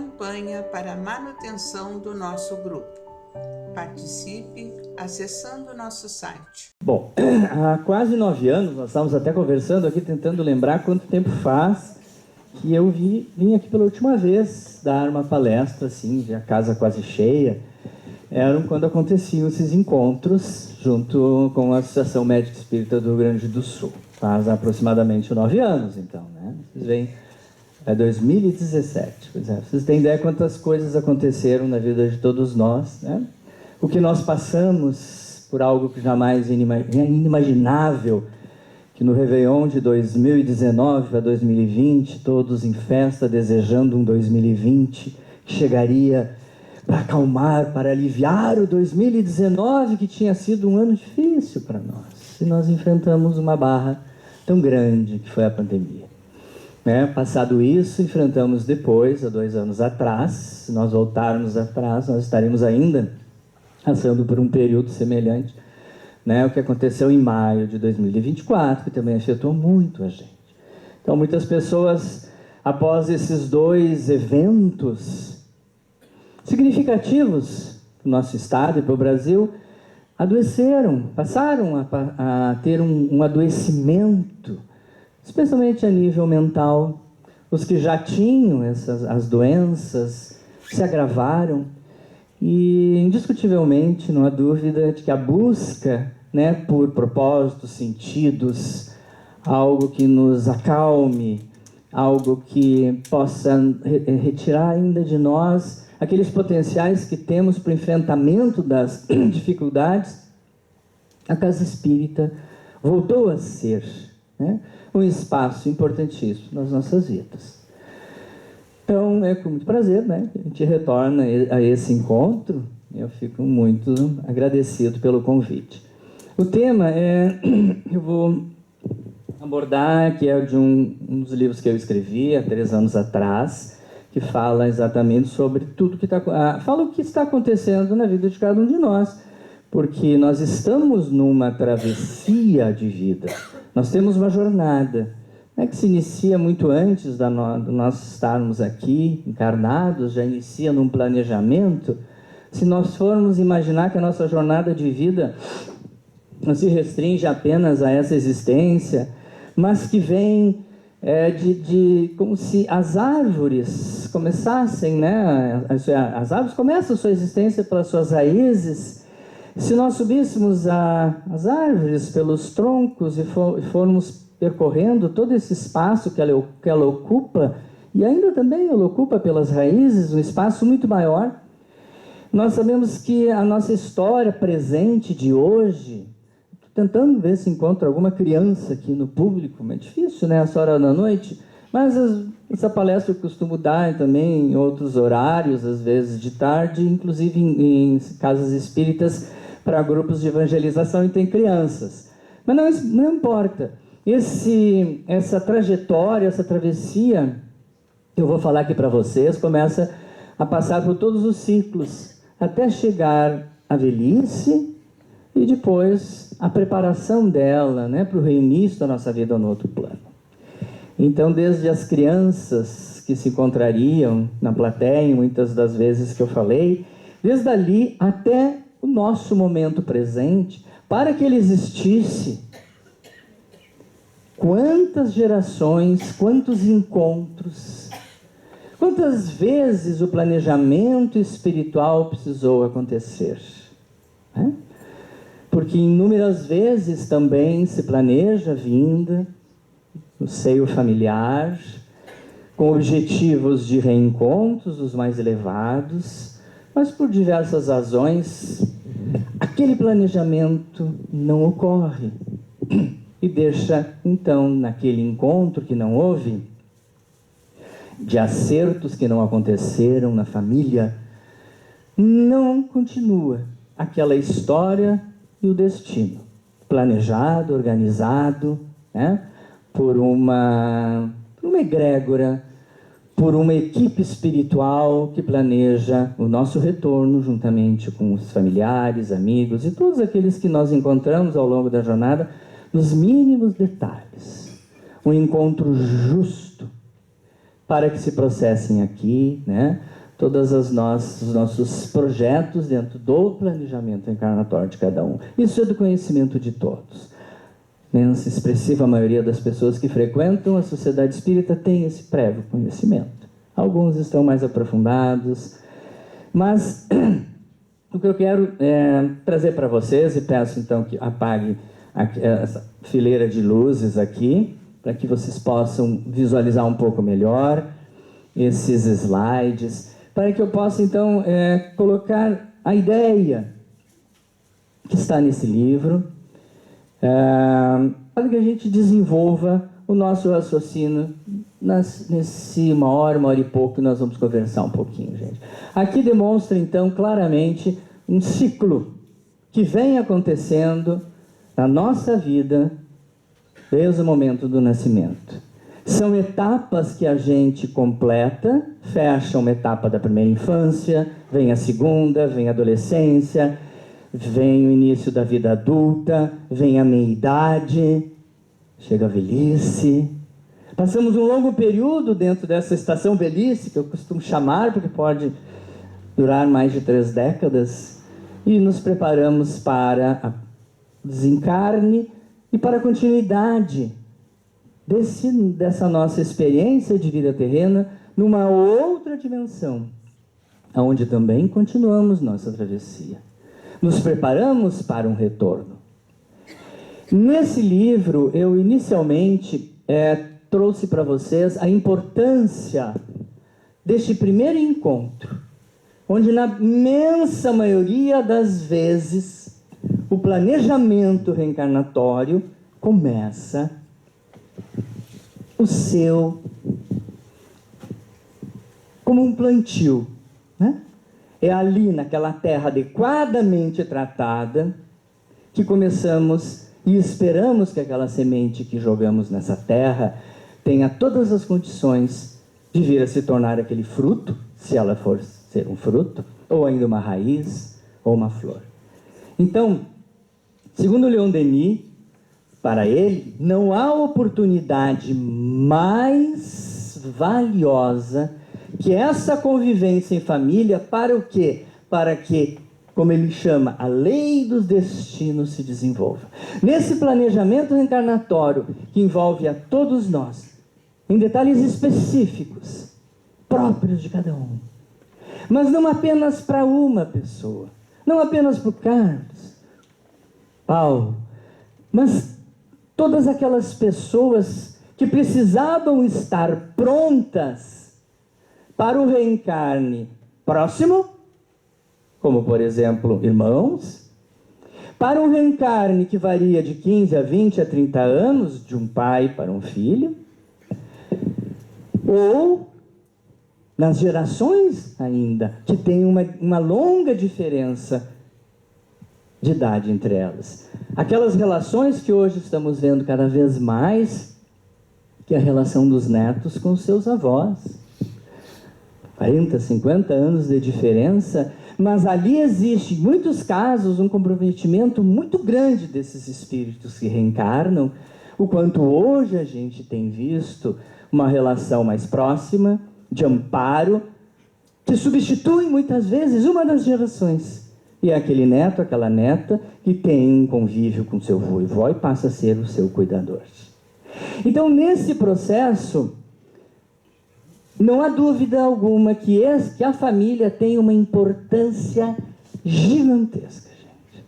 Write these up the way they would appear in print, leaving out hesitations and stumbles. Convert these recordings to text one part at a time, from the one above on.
campanha para a manutenção do nosso grupo. Participe acessando o nosso site. Bom, há quase 9 anos, nós estávamos até conversando aqui, tentando lembrar quanto tempo faz que eu vim aqui pela última vez dar uma palestra, assim, a casa quase cheia. Eram quando aconteciam esses encontros junto com a Associação Médica Espírita do Rio Grande do Sul. Faz aproximadamente 9 anos, então, né? Vocês veem, é 2017. Pois é, vocês têm ideia quantas coisas aconteceram na vida de todos nós, né? O que nós passamos por algo que jamais é inimaginável, que no Réveillon de 2019 para 2020, todos em festa, desejando um 2020 que chegaria para acalmar, para aliviar o 2019, que tinha sido um ano difícil para nós. E nós enfrentamos uma barra tão grande que foi a pandemia. Passado isso, enfrentamos depois, há 2 anos atrás. Se nós voltarmos atrás, nós estaremos ainda passando por um período semelhante, o que aconteceu em maio de 2024, que também afetou muito a gente. Então, muitas pessoas, após esses 2 eventos significativos para o nosso estado e para o Brasil, adoeceram, passaram a ter um adoecimento, especialmente a nível mental. Os que já tinham as doenças se agravaram. E, indiscutivelmente, não há dúvida de que a busca, por propósitos, sentidos, algo que nos acalme, algo que possa retirar ainda de nós aqueles potenciais que temos para o enfrentamento das dificuldades, a Casa Espírita voltou a ser um espaço importantíssimo nas nossas vidas. Então, é com muito prazer, que a gente retorna a esse encontro. Eu fico muito agradecido pelo convite. O tema eu vou abordar, que é de um dos livros que eu escrevi há 3 anos atrás, que fala exatamente sobre tudo que fala o que está acontecendo na vida de cada um de nós, porque nós estamos numa travessia de vida. Nós temos uma jornada, que se inicia muito antes de nós estarmos aqui encarnados, já inicia num planejamento. Se nós formos imaginar que a nossa jornada de vida não se restringe apenas a essa existência, mas que vem como se as árvores começassem, as árvores começam a sua existência pelas suas raízes. Se nós subíssemos as árvores pelos troncos e formos percorrendo todo esse espaço que ela ocupa, e ainda também ela ocupa pelas raízes, um espaço muito maior, nós sabemos que a nossa história presente de hoje, tentando ver se encontro alguma criança aqui no público, mas é difícil, essa hora da noite, mas essa palestra eu costumo dar também em outros horários, às vezes de tarde, inclusive em casas espíritas para grupos de evangelização, e tem crianças. Mas não importa. Essa trajetória, essa travessia, que eu vou falar aqui para vocês, começa a passar por todos os ciclos, até chegar à velhice e depois a preparação dela, para o reinício da nossa vida no outro plano. Então, desde as crianças que se encontrariam na plateia, muitas das vezes que eu falei, desde ali até o nosso momento presente, para que ele existisse, quantas gerações, quantos encontros, quantas vezes o planejamento espiritual precisou acontecer, Porque inúmeras vezes também se planeja a vinda no seio familiar, com objetivos de reencontros os mais elevados, mas por diversas razões, aquele planejamento não ocorre. E deixa, então, naquele encontro que não houve, de acertos que não aconteceram na família, não continua aquela história e o destino planejado, organizado, por uma egrégora, por uma equipe espiritual que planeja o nosso retorno juntamente com os familiares, amigos e todos aqueles que nós encontramos ao longo da jornada, nos mínimos detalhes. Um encontro justo para que se processem aqui, né? Todos os nossos projetos dentro do planejamento encarnatório de cada um. Isso é do conhecimento de todos. Imensa expressiva maioria das pessoas que frequentam a sociedade espírita tem esse prévio conhecimento. Alguns estão mais aprofundados, mas o que eu quero trazer para vocês, e peço então que apague essa fileira de luzes aqui, para que vocês possam visualizar um pouco melhor esses slides, para que eu possa então colocar a ideia que está nesse livro, para que a gente desenvolva o nosso raciocínio nesse uma hora e pouco que nós vamos conversar um pouquinho, gente. Aqui demonstra então claramente um ciclo que vem acontecendo na nossa vida desde o momento do nascimento. São etapas que a gente completa, fecha uma etapa da primeira infância, vem a segunda, vem a adolescência, vem o início da vida adulta, vem a meia-idade, chega a velhice. Passamos um longo período dentro dessa estação velhice, que eu costumo chamar, porque pode durar mais de 3 décadas, e nos preparamos para a desencarne e para a continuidade dessa nossa experiência de vida terrena numa outra dimensão, onde também continuamos nossa travessia. Nos preparamos para um retorno. Nesse livro, eu inicialmente trouxe para vocês a importância deste primeiro encontro, onde na imensa maioria das vezes o planejamento reencarnatório começa como um plantio, né? É ali, naquela terra adequadamente tratada, que começamos e esperamos que aquela semente que jogamos nessa terra tenha todas as condições de vir a se tornar aquele fruto, se ela for ser um fruto, ou ainda uma raiz, ou uma flor. Então, segundo Leon Denis, para ele, não há oportunidade mais valiosa que essa convivência em família para o quê? Para que, como ele chama, a lei dos destinos se desenvolva. Nesse planejamento reencarnatório que envolve a todos nós, em detalhes específicos, próprios de cada um. Mas não apenas para uma pessoa, não apenas para o Carlos, Paulo, mas todas aquelas pessoas que precisavam estar prontas para o reencarne próximo, como por exemplo, irmãos, para um reencarne que varia de 15 a 20 a 30 anos, de um pai para um filho, ou nas gerações ainda, que tem uma longa diferença de idade entre elas. Aquelas relações que hoje estamos vendo cada vez mais, que é a relação dos netos com seus avós. 40, 50 anos de diferença, mas ali existe, em muitos casos, um comprometimento muito grande desses espíritos que reencarnam, o quanto hoje a gente tem visto uma relação mais próxima, de amparo, que substitui muitas vezes uma das gerações. E é aquele neto, aquela neta, que tem um convívio com seu vô e vó e passa a ser o seu cuidador. Então, nesse processo, não há dúvida alguma que a família tem uma importância gigantesca, gente.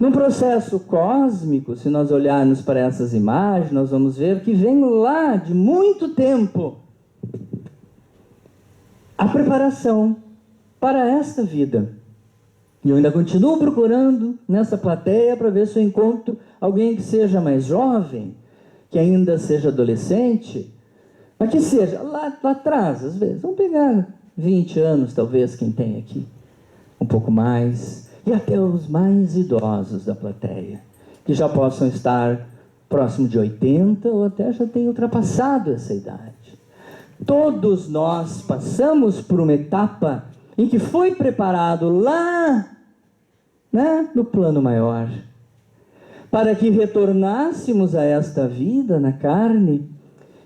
Num processo cósmico, se nós olharmos para essas imagens, nós vamos ver que vem lá de muito tempo a preparação para esta vida. E eu ainda continuo procurando nessa plateia para ver se eu encontro alguém que seja mais jovem, que ainda seja adolescente, mas que seja lá atrás, às vezes. Vamos pegar 20 anos, talvez, quem tem aqui. Um pouco mais. E até os mais idosos da plateia, que já possam estar próximo de 80 ou até já tenham ultrapassado essa idade. Todos nós passamos por uma etapa em que foi preparado lá, né, no plano maior, para que retornássemos a esta vida na carne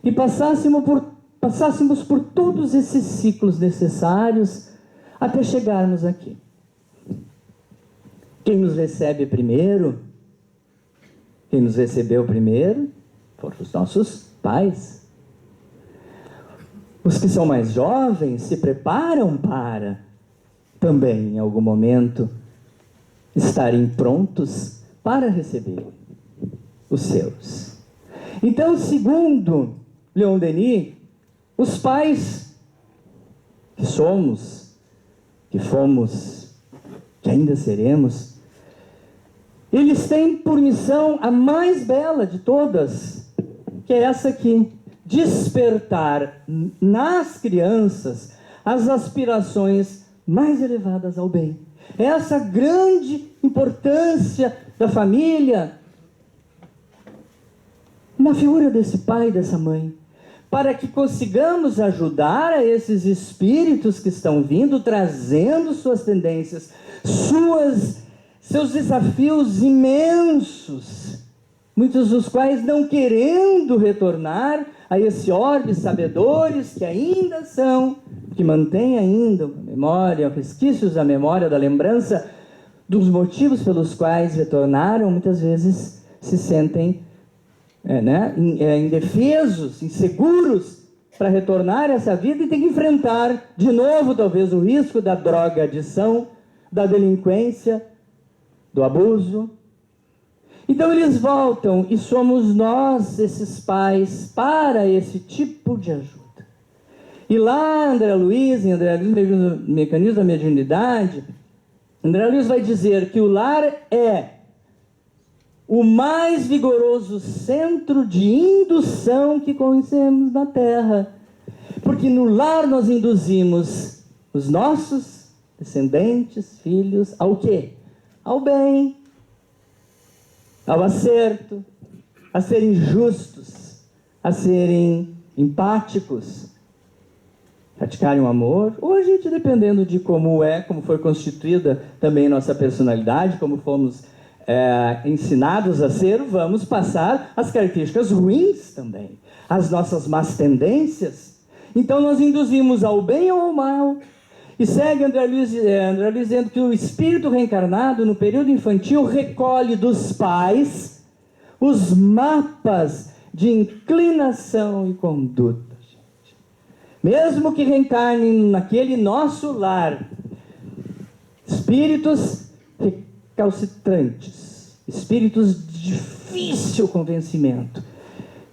e passássemos por passássemos por todos esses ciclos necessários até chegarmos aqui. Quem nos recebe primeiro, quem nos recebeu primeiro, foram os nossos pais. Os que são mais jovens se preparam para também, em algum momento, estarem prontos para receber os seus. Então, segundo Leon Denis, os pais que somos, que fomos, que ainda seremos, eles têm por missão a mais bela de todas, que é essa aqui: despertar nas crianças as aspirações mais elevadas ao bem. Essa é a grande importância da família na figura desse pai e dessa mãe, para que consigamos ajudar a esses espíritos que estão vindo, trazendo suas tendências, seus desafios imensos, muitos dos quais não querendo retornar a esse orbe sabedores que ainda são, que mantêm ainda a memória, resquícios da memória, da lembrança dos motivos pelos quais retornaram, muitas vezes se sentem indefesos, inseguros para retornar a essa vida e tem que enfrentar de novo talvez o risco da drogadição, da delinquência, do abuso. Então eles voltam e somos nós, esses pais, para esse tipo de ajuda. E lá André Luiz, Mecanismo da Mediunidade, André Luiz vai dizer que o lar é o mais vigoroso centro de indução que conhecemos na Terra. Porque no lar nós induzimos os nossos descendentes, filhos, ao quê? Ao bem, ao acerto, a serem justos, a serem empáticos, praticarem o amor. Ou a gente, dependendo de como foi constituída também nossa personalidade, como fomos ensinados a ser, vamos passar as características ruins também, as nossas más tendências. Então nós induzimos ao bem ou ao mal. E segue André Luiz dizendo que o espírito reencarnado, no período infantil, recolhe dos pais os mapas de inclinação e conduta. Gente. Mesmo que reencarnem naquele nosso lar, espíritos recalcitrantes, espíritos de difícil convencimento,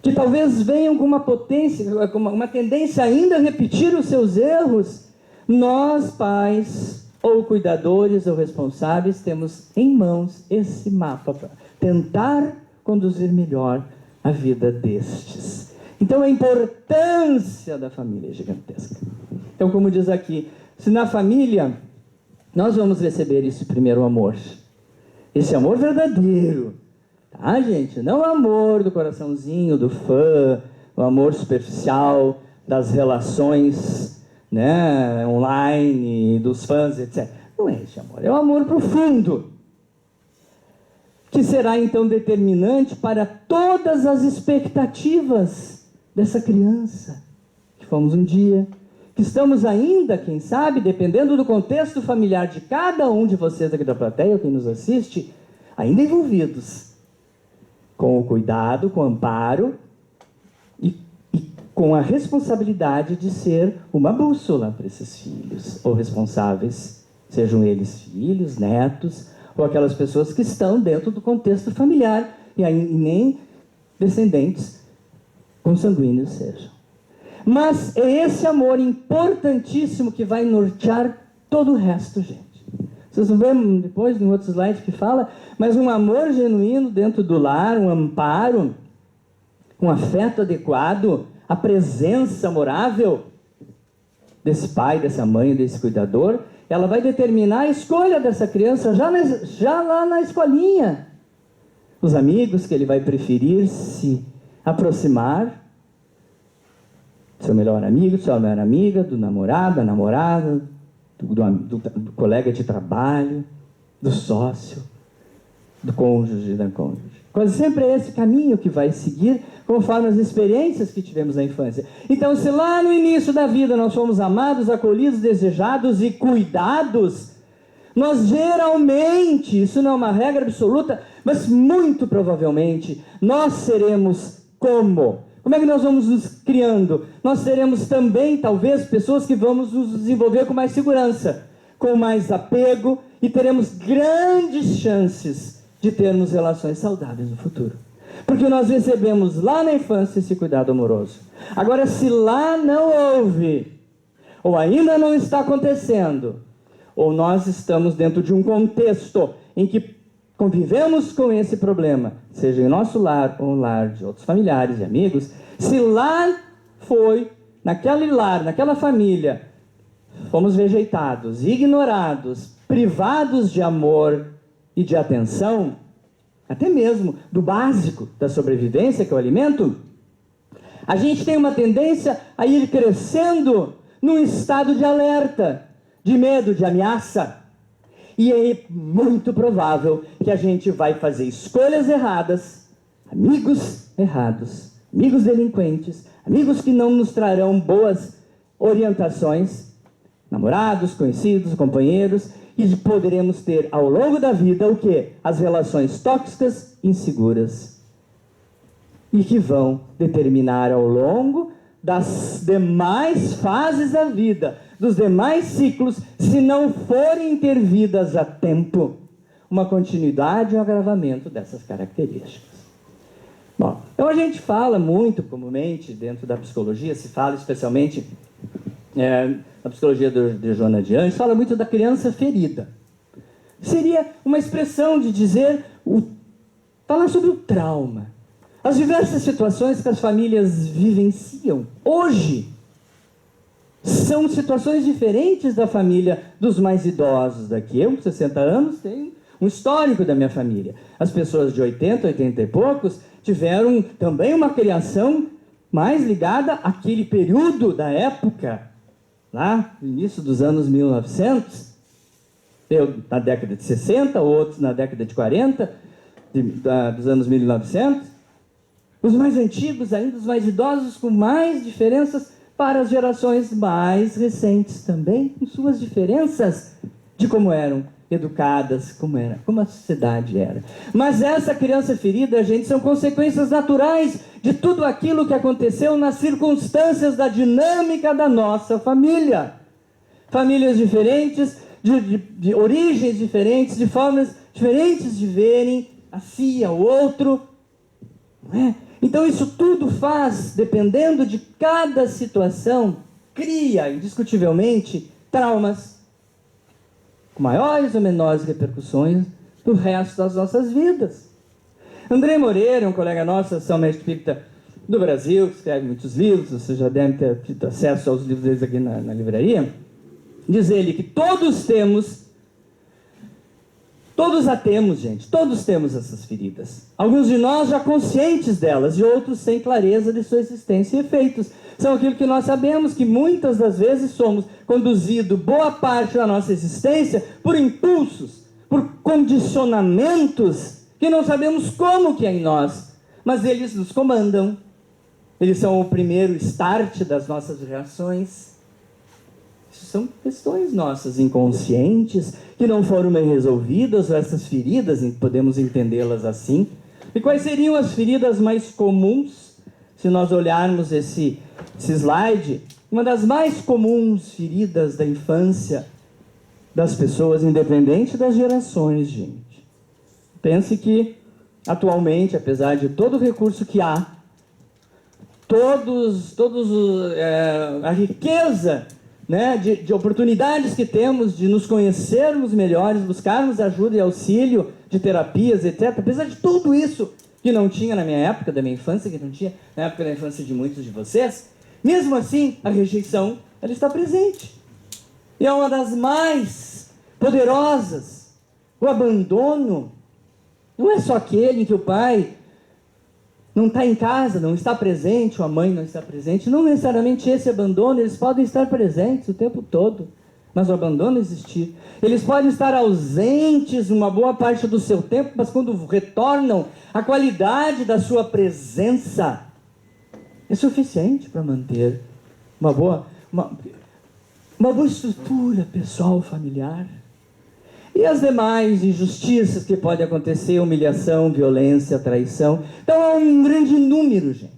que talvez venham com uma potência, com uma tendência ainda a repetir os seus erros, nós, pais, ou cuidadores, ou responsáveis, temos em mãos esse mapa para tentar conduzir melhor a vida destes. Então, a importância da família é gigantesca. Então, como diz aqui, se na família nós vamos receber esse primeiro amor, esse amor verdadeiro, tá, gente? Não o amor do coraçãozinho, do fã, o amor superficial das relações online, dos fãs, etc. Não é esse amor, é o amor profundo, que será então determinante para todas as expectativas dessa criança, que fomos um dia, que estamos ainda, quem sabe, dependendo do contexto familiar de cada um de vocês aqui da plateia, quem nos assiste, ainda envolvidos com o cuidado, com o amparo e com a responsabilidade de ser uma bússola para esses filhos, ou responsáveis, sejam eles filhos, netos, ou aquelas pessoas que estão dentro do contexto familiar, e nem descendentes consanguíneos sejam. Mas é esse amor importantíssimo que vai nortear todo o resto, gente. Vocês vão ver depois, em outro slide que fala, mas um amor genuíno dentro do lar, um amparo, um afeto adequado, a presença amorável desse pai, dessa mãe, desse cuidador, ela vai determinar a escolha dessa criança já lá na escolinha. Os amigos que ele vai preferir se aproximar, seu melhor amigo, sua melhor amiga, do namorado, da namorada, do colega de trabalho, do sócio, do cônjuge, da cônjuge. Quase sempre é esse caminho que vai seguir conforme as experiências que tivemos na infância. Então, se lá no início da vida nós fomos amados, acolhidos, desejados e cuidados, nós geralmente, isso não é uma regra absoluta, mas muito provavelmente, nós seremos como? Como é que nós vamos nos criando? Nós seremos também, talvez, pessoas que vamos nos desenvolver com mais segurança, com mais apego, e teremos grandes chances de termos relações saudáveis no futuro. Porque nós recebemos lá na infância esse cuidado amoroso. Agora, se lá não houve, ou ainda não está acontecendo, ou nós estamos dentro de um contexto em que convivemos com esse problema, seja em nosso lar ou no lar de outros familiares e amigos, se lá foi, naquele lar, naquela família, fomos rejeitados, ignorados, privados de amor e de atenção, até mesmo do básico da sobrevivência, que é o alimento, a gente tem uma tendência a ir crescendo num estado de alerta, de medo, de ameaça. E é muito provável que a gente vai fazer escolhas erradas, amigos errados, amigos delinquentes, amigos que não nos trarão boas orientações, namorados, conhecidos, companheiros, e poderemos ter ao longo da vida o quê? As relações tóxicas, inseguras, e que vão determinar ao longo das demais fases da vida, dos demais ciclos, se não forem intervidas a tempo, uma continuidade e um agravamento dessas características. Bom, então a gente fala muito comumente dentro da psicologia, se fala especialmente na psicologia de Joana de Anjos, fala muito da criança ferida. Seria uma expressão de dizer, falar sobre o trauma. As diversas situações que as famílias vivenciam hoje são situações diferentes da família dos mais idosos daqui. Eu, com 60 anos, tenho um histórico da minha família. As pessoas de 80, 80 e poucos tiveram também uma criação mais ligada àquele período da época, lá no início dos anos 1900, eu na década de 60, outros na década de 40, dos anos 1900. Os mais antigos, ainda os mais idosos, com mais diferenças para as gerações mais recentes também, com suas diferenças de como eram educadas, como a sociedade era. Mas essa criança ferida, gente, são consequências naturais de tudo aquilo que aconteceu nas circunstâncias da dinâmica da nossa família. Famílias diferentes, de origens diferentes, de formas diferentes de verem a si, ao outro, não é? Então isso tudo faz, dependendo de cada situação, cria, indiscutivelmente, traumas com maiores ou menores repercussões do resto das nossas vidas. André Moreira, um colega nosso, Associação Médica Espírita do Brasil, que escreve muitos livros, você já deve ter tido acesso aos livros deles aqui na livraria, diz ele que todos a temos, gente. Todos temos essas feridas. Alguns de nós já conscientes delas e outros sem clareza de sua existência e efeitos. São aquilo que nós sabemos que muitas das vezes somos conduzidos, boa parte da nossa existência, por impulsos, por condicionamentos que não sabemos como que é em nós, mas eles nos comandam. Eles são o primeiro start das nossas reações. Isso são questões nossas inconscientes, que não foram bem resolvidas, ou essas feridas, podemos entendê-las assim. E quais seriam as feridas mais comuns? Se nós olharmos esse slide, uma das mais comuns feridas da infância das pessoas, independente das gerações, gente. Pense que, atualmente, apesar de todo o recurso que há, a riqueza, né, de oportunidades que temos de nos conhecermos melhores, buscarmos ajuda e auxílio de terapias, etc. Apesar de tudo isso que não tinha na minha época, da minha infância, que não tinha na época da infância de muitos de vocês, mesmo assim, a rejeição, ela está presente. E é uma das mais poderosas. O abandono não é só aquele em que o pai não está em casa, não está presente, ou a mãe não está presente. Não necessariamente esse abandono, eles podem estar presentes o tempo todo. mas o abandono existir. Eles podem estar ausentes uma boa parte do seu tempo, mas quando retornam, a qualidade da sua presença é suficiente para manter uma boa estrutura pessoal, familiar. E as demais injustiças que podem acontecer, humilhação, violência, traição. Então há um grande número, gente.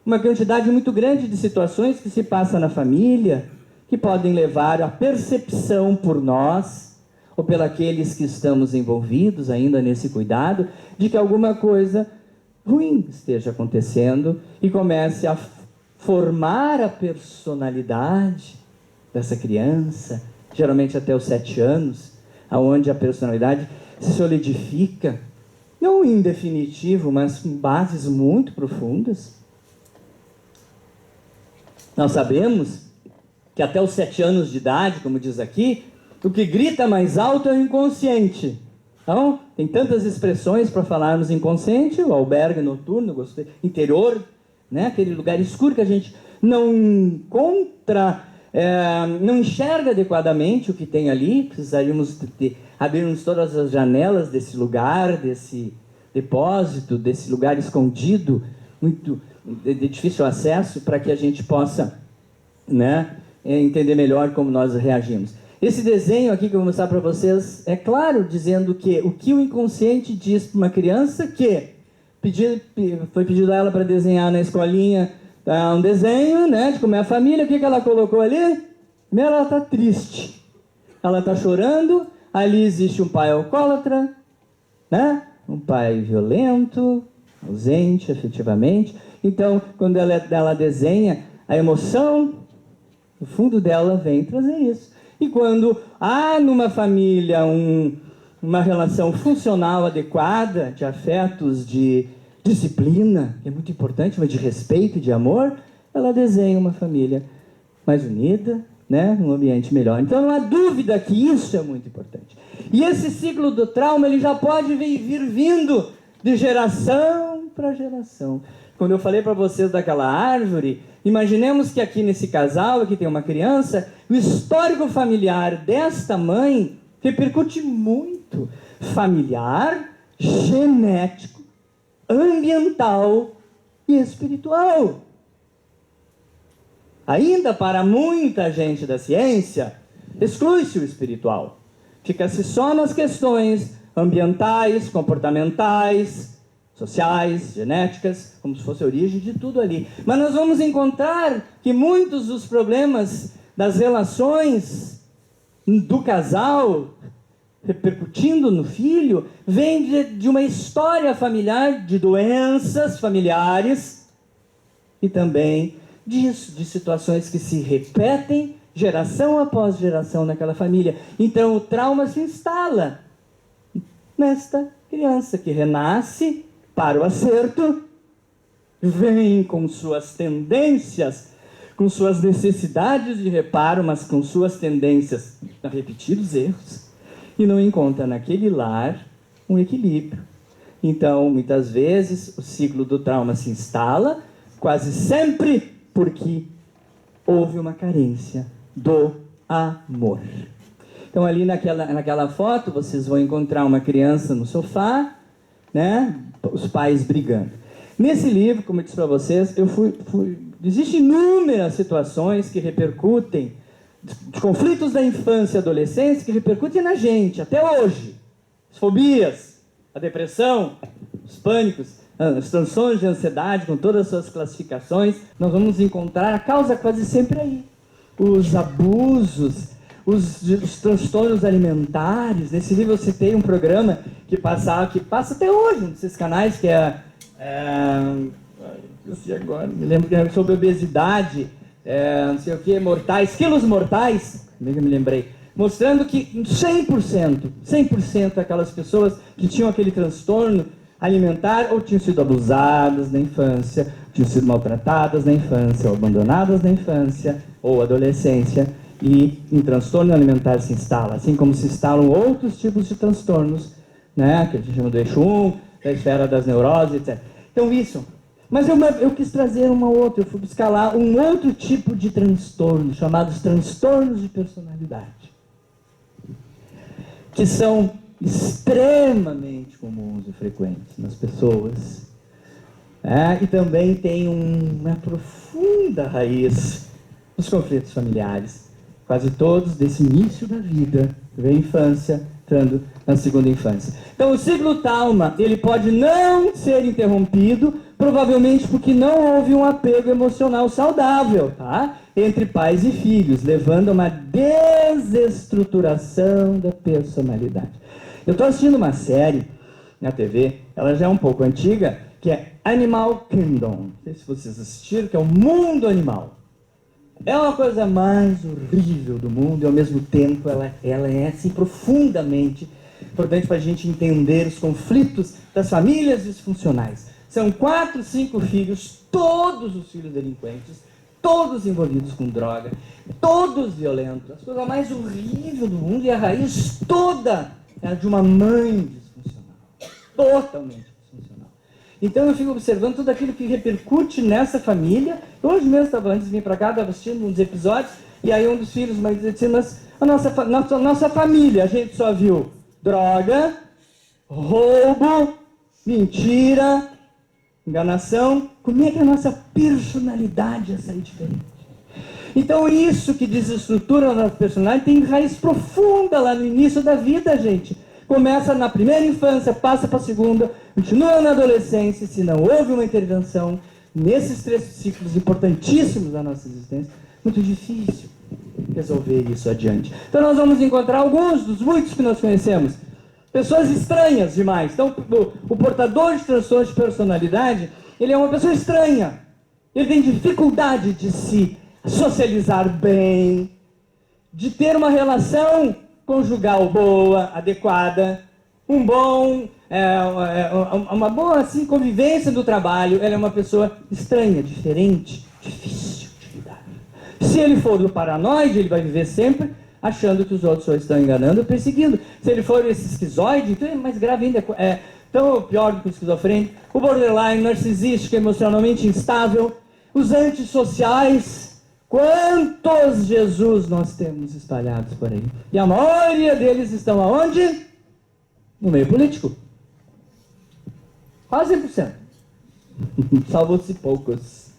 Uma quantidade muito grande de situações que se passa na família, que podem levar à percepção por nós, ou pelos que estamos envolvidos ainda nesse cuidado, de que alguma coisa ruim esteja acontecendo e comece a formar a personalidade dessa criança, geralmente até os 7 anos, aonde a personalidade se solidifica, não em definitivo, mas com bases muito profundas. Nós sabemos que até os 7 anos de idade, como diz aqui, o que grita mais alto é o inconsciente. Então, tem tantas expressões para falarmos inconsciente, o albergue noturno, interior, né? Aquele lugar escuro que a gente não encontra, não enxerga adequadamente o que tem ali. Precisaríamos abrirmos todas as janelas desse lugar, desse depósito, desse lugar escondido, muito de difícil acesso, para que a gente possa, né, entender melhor como nós reagimos. Esse desenho aqui que eu vou mostrar para vocês é claro, dizendo que o inconsciente diz para uma criança que foi pedido a ela para desenhar na escolinha um desenho, né, de como é a família. O que ela colocou ali? Primeiro, ela está triste, ela está chorando. Ali existe um pai alcoólatra, né, um pai violento, ausente afetivamente. Então, quando ela desenha, a emoção no fundo dela vem trazer isso. E quando há numa família uma relação funcional adequada, de afetos, de disciplina, que é muito importante, mas de respeito e de amor, ela desenha uma família mais unida, né, um ambiente melhor. Então não há dúvida que isso é muito importante. E esse ciclo do trauma, ele já pode vir vindo de geração para geração. Quando eu falei para vocês daquela árvore, imaginemos que aqui nesse casal, aqui tem uma criança, o histórico familiar desta mãe repercute muito. Familiar, genético, ambiental e espiritual. Ainda para muita gente da ciência, exclui-se o espiritual. Fica-se só nas questões ambientais, comportamentais, sociais, genéticas, como se fosse a origem de tudo ali. Mas nós vamos encontrar que muitos dos problemas das relações do casal, repercutindo no filho, vêm de uma história familiar, de doenças familiares e também de situações que se repetem geração após geração naquela família. Então o trauma se instala nesta criança que renasce para o acerto, vem com suas tendências, com suas necessidades de reparo, mas com suas tendências a repetir os erros, e não encontra naquele lar um equilíbrio. Então, muitas vezes, o ciclo do trauma se instala, quase sempre porque houve uma carência do amor. Então, ali naquela foto, vocês vão encontrar uma criança no sofá, né? Os pais brigando. Nesse livro, como eu disse para vocês, existem inúmeras situações que repercutem, de conflitos da infância e adolescência, que repercutem na gente, até hoje. As fobias, a depressão, os pânicos, os transtornos de ansiedade, com todas as suas classificações, nós vamos encontrar a causa quase sempre aí. Os abusos, os transtornos alimentares. Nesse livro eu citei um programa que passa até hoje, um desses canais, que eu sei agora, me lembro que era sobre obesidade, não sei o que, quilos mortais, me lembrei, mostrando que 100% aquelas pessoas que tinham aquele transtorno alimentar ou tinham sido abusadas na infância, tinham sido maltratadas na infância, ou abandonadas na infância ou adolescência, e um transtorno alimentar se instala, assim como se instalam outros tipos de transtornos, né, que a gente chama do eixo 1, da esfera das neuroses, etc. Então isso, Mas eu quis trazer uma outra, eu fui buscar lá um outro tipo de transtorno, chamados transtornos de personalidade, que são extremamente comuns e frequentes nas pessoas, e também tem uma profunda raiz nos conflitos familiares, quase todos desse início da vida, da infância, entrando na segunda infância. Então, o ciclo Talma, ele pode não ser interrompido, provavelmente porque não houve um apego emocional saudável, tá? Entre pais e filhos, levando a uma desestruturação da personalidade. Eu estou assistindo uma série na TV, ela já é um pouco antiga, que é Animal Kingdom. Não sei se vocês assistiram, que é o mundo animal. É uma coisa mais horrível do mundo e, ao mesmo tempo, ela é assim, profundamente importante para a gente entender os conflitos das famílias disfuncionais. São 4, 5 filhos, todos os filhos delinquentes, todos envolvidos com droga, todos violentos. A coisa mais horrível do mundo, e a raiz toda é de uma mãe disfuncional. Totalmente disfuncional. Então eu fico observando tudo aquilo que repercute nessa família. Hoje mesmo, antes de vir para cá, estava assistindo uns episódios, e aí um dos filhos me disse assim, mas a nossa família, a gente só viu droga, roubo, mentira, enganação. Como é que a nossa personalidade ia sair diferente? Então isso que desestrutura a nossa personalidade tem raiz profunda lá no início da vida, gente. Começa na primeira infância, passa para a segunda, continua na adolescência. Se não houve uma intervenção nesses 3 ciclos importantíssimos da nossa existência, muito difícil resolver isso adiante. Então nós vamos encontrar alguns dos muitos que nós conhecemos. Pessoas estranhas demais. Então o portador de transtorno de personalidade, ele é uma pessoa estranha. Ele tem dificuldade de se socializar bem, de ter uma relação conjugal boa, adequada, uma boa assim, convivência do trabalho. Ela é uma pessoa estranha, diferente, difícil de lidar. Se ele for do paranoide, ele vai viver sempre achando que os outros só estão enganando ou perseguindo. Se ele for esse esquizoide, então é mais grave ainda, é tão pior do que o esquizofrênico. O borderline, narcisístico, emocionalmente instável, os antissociais. Quantos Jesus nós temos espalhados por aí? E a maioria deles estão aonde? No meio político. Quase 100%. Salvou-se poucos.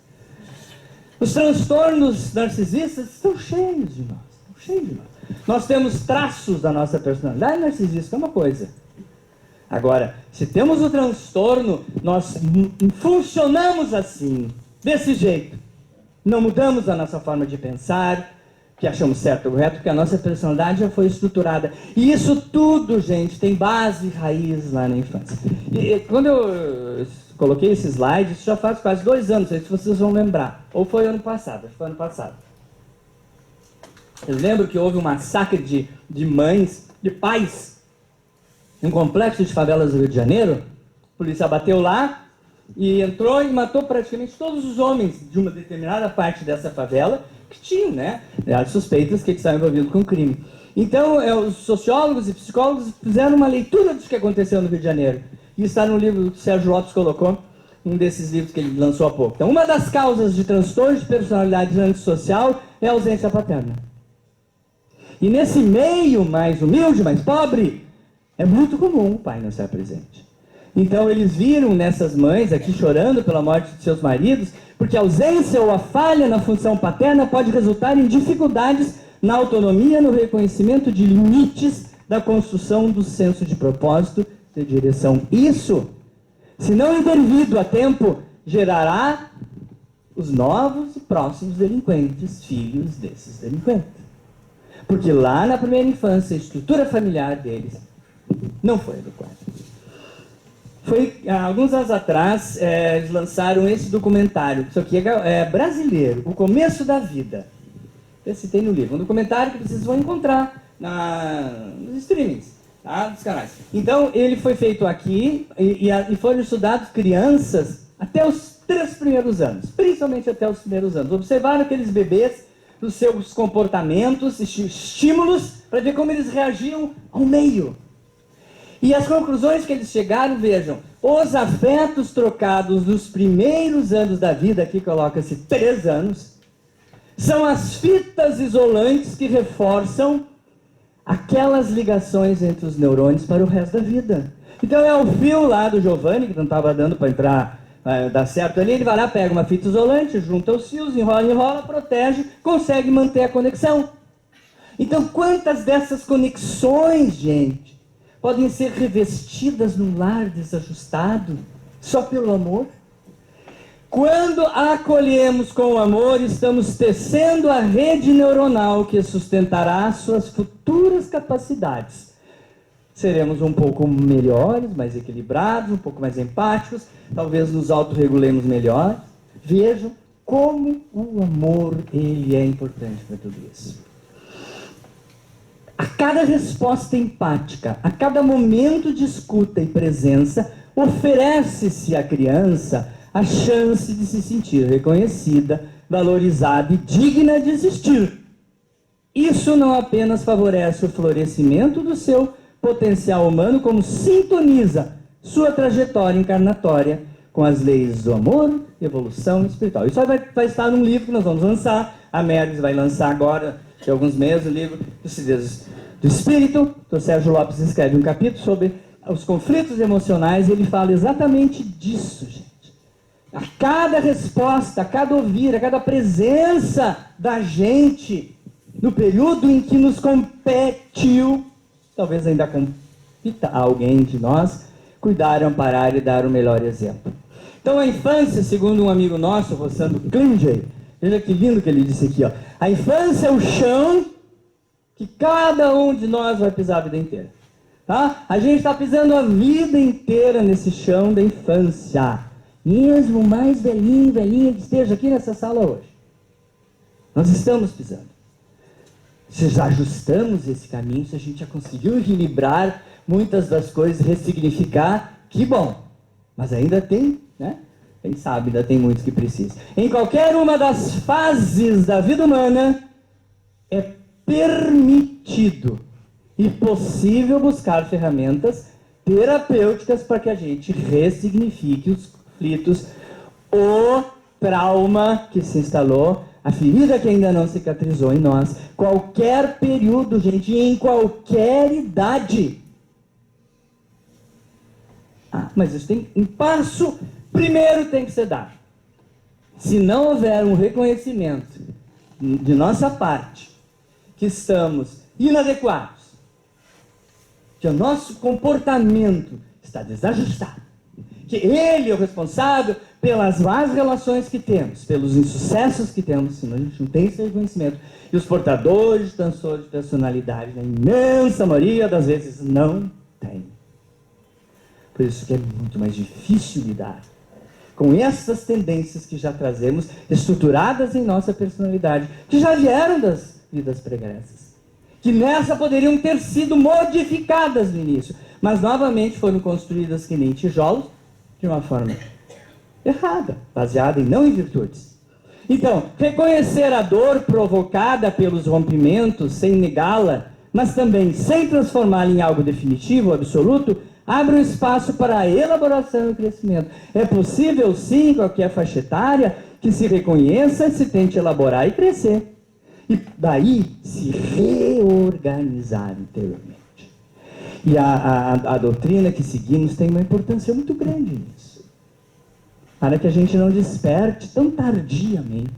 Os transtornos narcisistas estão cheios de nós. Nós temos traços da nossa personalidade narcisista, é uma coisa. Agora, se temos o transtorno, nós funcionamos assim, desse jeito. Não mudamos a nossa forma de pensar, que achamos certo ou correto, porque a nossa personalidade já foi estruturada. E isso tudo, gente, tem base e raiz lá na infância. E quando eu coloquei esse slide, isso já faz quase 2 anos, não sei se vocês vão lembrar. Ou foi ano passado, acho que foi ano passado. Eu lembro que houve um massacre de mães, de pais, em um complexo de favelas do Rio de Janeiro. A polícia bateu lá e entrou e matou praticamente todos os homens de uma determinada parte dessa favela que tinham, né, suspeitas que estavam envolvidos com crime. Então, os sociólogos e psicólogos fizeram uma leitura do que aconteceu no Rio de Janeiro. E está no livro que o Sérgio Lopes colocou, um desses livros que ele lançou há pouco. Então, uma das causas de transtorno de personalidade antissocial é a ausência paterna. E nesse meio mais humilde, mais pobre, é muito comum o pai não estar presente. Então eles viram nessas mães aqui chorando pela morte de seus maridos, porque a ausência ou a falha na função paterna pode resultar em dificuldades na autonomia, no reconhecimento de limites, da construção do senso de propósito, de direção. Isso, se não intervido a tempo, gerará os novos e próximos delinquentes, filhos desses delinquentes. Porque lá na primeira infância, a estrutura familiar deles não foi adequada. Há alguns anos atrás, eles lançaram esse documentário, isso aqui é brasileiro, O Começo da Vida. Eu citei no livro, um documentário que vocês vão encontrar nos streamings, tá? Dos canais. Então, ele foi feito aqui e foram estudados crianças até os 3 primeiros anos, principalmente até os primeiros anos. Observaram aqueles bebês, os seus comportamentos, estímulos, para ver como eles reagiam ao meio. E as conclusões que eles chegaram, vejam, os afetos trocados nos primeiros anos da vida, aqui coloca-se 3 anos, são as fitas isolantes que reforçam aquelas ligações entre os neurônios para o resto da vida. Então é o fio lá do Giovanni, que não estava dando para entrar, dar certo ali, ele vai lá, pega uma fita isolante, junta os fios, enrola, protege, consegue manter a conexão. Então quantas dessas conexões, gente, podem ser revestidas num lar desajustado, só pelo amor? Quando a acolhemos com amor, estamos tecendo a rede neuronal que sustentará suas futuras capacidades. Seremos um pouco melhores, mais equilibrados, um pouco mais empáticos, talvez nos autorregulemos melhor. Vejam como o amor ele é importante para tudo isso. A cada resposta empática, a cada momento de escuta e presença, oferece-se à criança a chance de se sentir reconhecida, valorizada e digna de existir. Isso não apenas favorece o florescimento do seu potencial humano, como sintoniza sua trajetória encarnatória com as leis do amor, evolução espiritual. Isso vai estar num livro que nós vamos lançar. A Mergs vai lançar agora, de alguns meses, o livro dos Segredos do Espírito. O Sérgio Lopes escreve um capítulo sobre os conflitos emocionais e ele fala exatamente disso, gente. A cada resposta, a cada ouvir, a cada presença da gente, no período em que nos competiu, talvez ainda compita a alguém de nós, cuidar, amparar e dar o melhor exemplo. Então a infância, segundo um amigo nosso, Rossandro Klinger, veja que lindo que ele disse aqui, ó, a infância é o chão que cada um de nós vai pisar a vida inteira. Tá? A gente está pisando a vida inteira nesse chão da infância. Mesmo o mais velhinho, velhinha que esteja aqui nessa sala hoje. Nós estamos pisando. Se já ajustamos esse caminho, se a gente já conseguiu equilibrar muitas das coisas, ressignificar, que bom. Mas ainda tem, né? Quem sabe, ainda tem muitos que precisam. Em qualquer uma das fases da vida humana, é permitido e possível buscar ferramentas terapêuticas para que a gente ressignifique os conflitos, o trauma que se instalou, a ferida que ainda não cicatrizou em nós. Qualquer período, gente, em qualquer idade. Mas isso tem um passo, primeiro tem que ser dado. Se não houver um reconhecimento de nossa parte, que estamos inadequados, que o nosso comportamento está desajustado, que ele é o responsável pelas más relações que temos, pelos insucessos que temos, senão a gente não tem esse reconhecimento. E os portadores de transtorno de personalidade, na imensa maioria das vezes, não têm. Por isso que é muito mais difícil lidar com essas tendências que já trazemos, estruturadas em nossa personalidade, que já vieram das vidas pregressas, que nessa poderiam ter sido modificadas no início, mas novamente foram construídas que nem tijolos, de uma forma errada, baseada em não em virtudes. Então, reconhecer a dor provocada pelos rompimentos, sem negá-la, mas também sem transformá-la em algo definitivo, absoluto, abre um espaço para a elaboração e crescimento. É possível, sim, em qualquer faixa etária, que se reconheça, se tente elaborar e crescer. E daí, se reorganizar interiormente. E a doutrina que seguimos tem uma importância muito grande nisso. Para que a gente não desperte tão tardiamente.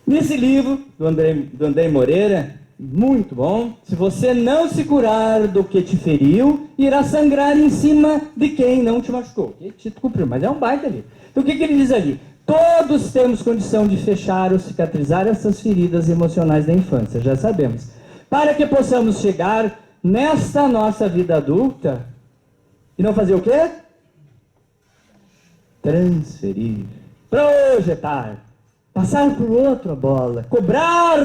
Nesse livro, do André Moreira, muito bom, se você não se curar do que te feriu, irá sangrar em cima de quem não te machucou. Que te cumpriu, mas é um baita livro. Então o que ele diz ali? Todos temos condição de fechar ou cicatrizar essas feridas emocionais da infância, já sabemos. Para que possamos chegar nesta nossa vida adulta e não fazer o quê? Transferir, projetar, passar por outra bola, cobrar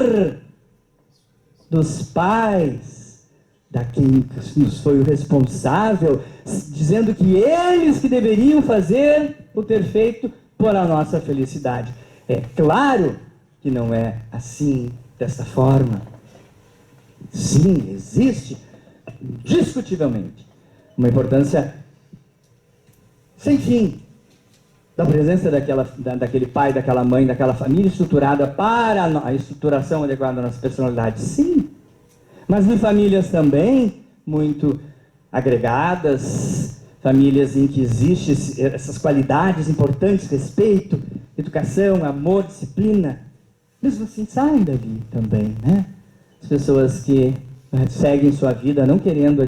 dos pais, da quem nos foi o responsável, dizendo que eles que deveriam fazer o ter feito por a nossa felicidade. É claro que não é assim, dessa forma. Sim, existe indiscutivelmente, uma importância sem fim da presença daquele pai, daquela mãe, daquela família estruturada para a estruturação adequada da nossa personalidade. Sim, mas em famílias também muito agregadas, famílias em que existem essas qualidades importantes, respeito, educação, amor, disciplina, mesmo assim saem dali também, né? As pessoas que seguem sua vida não querendo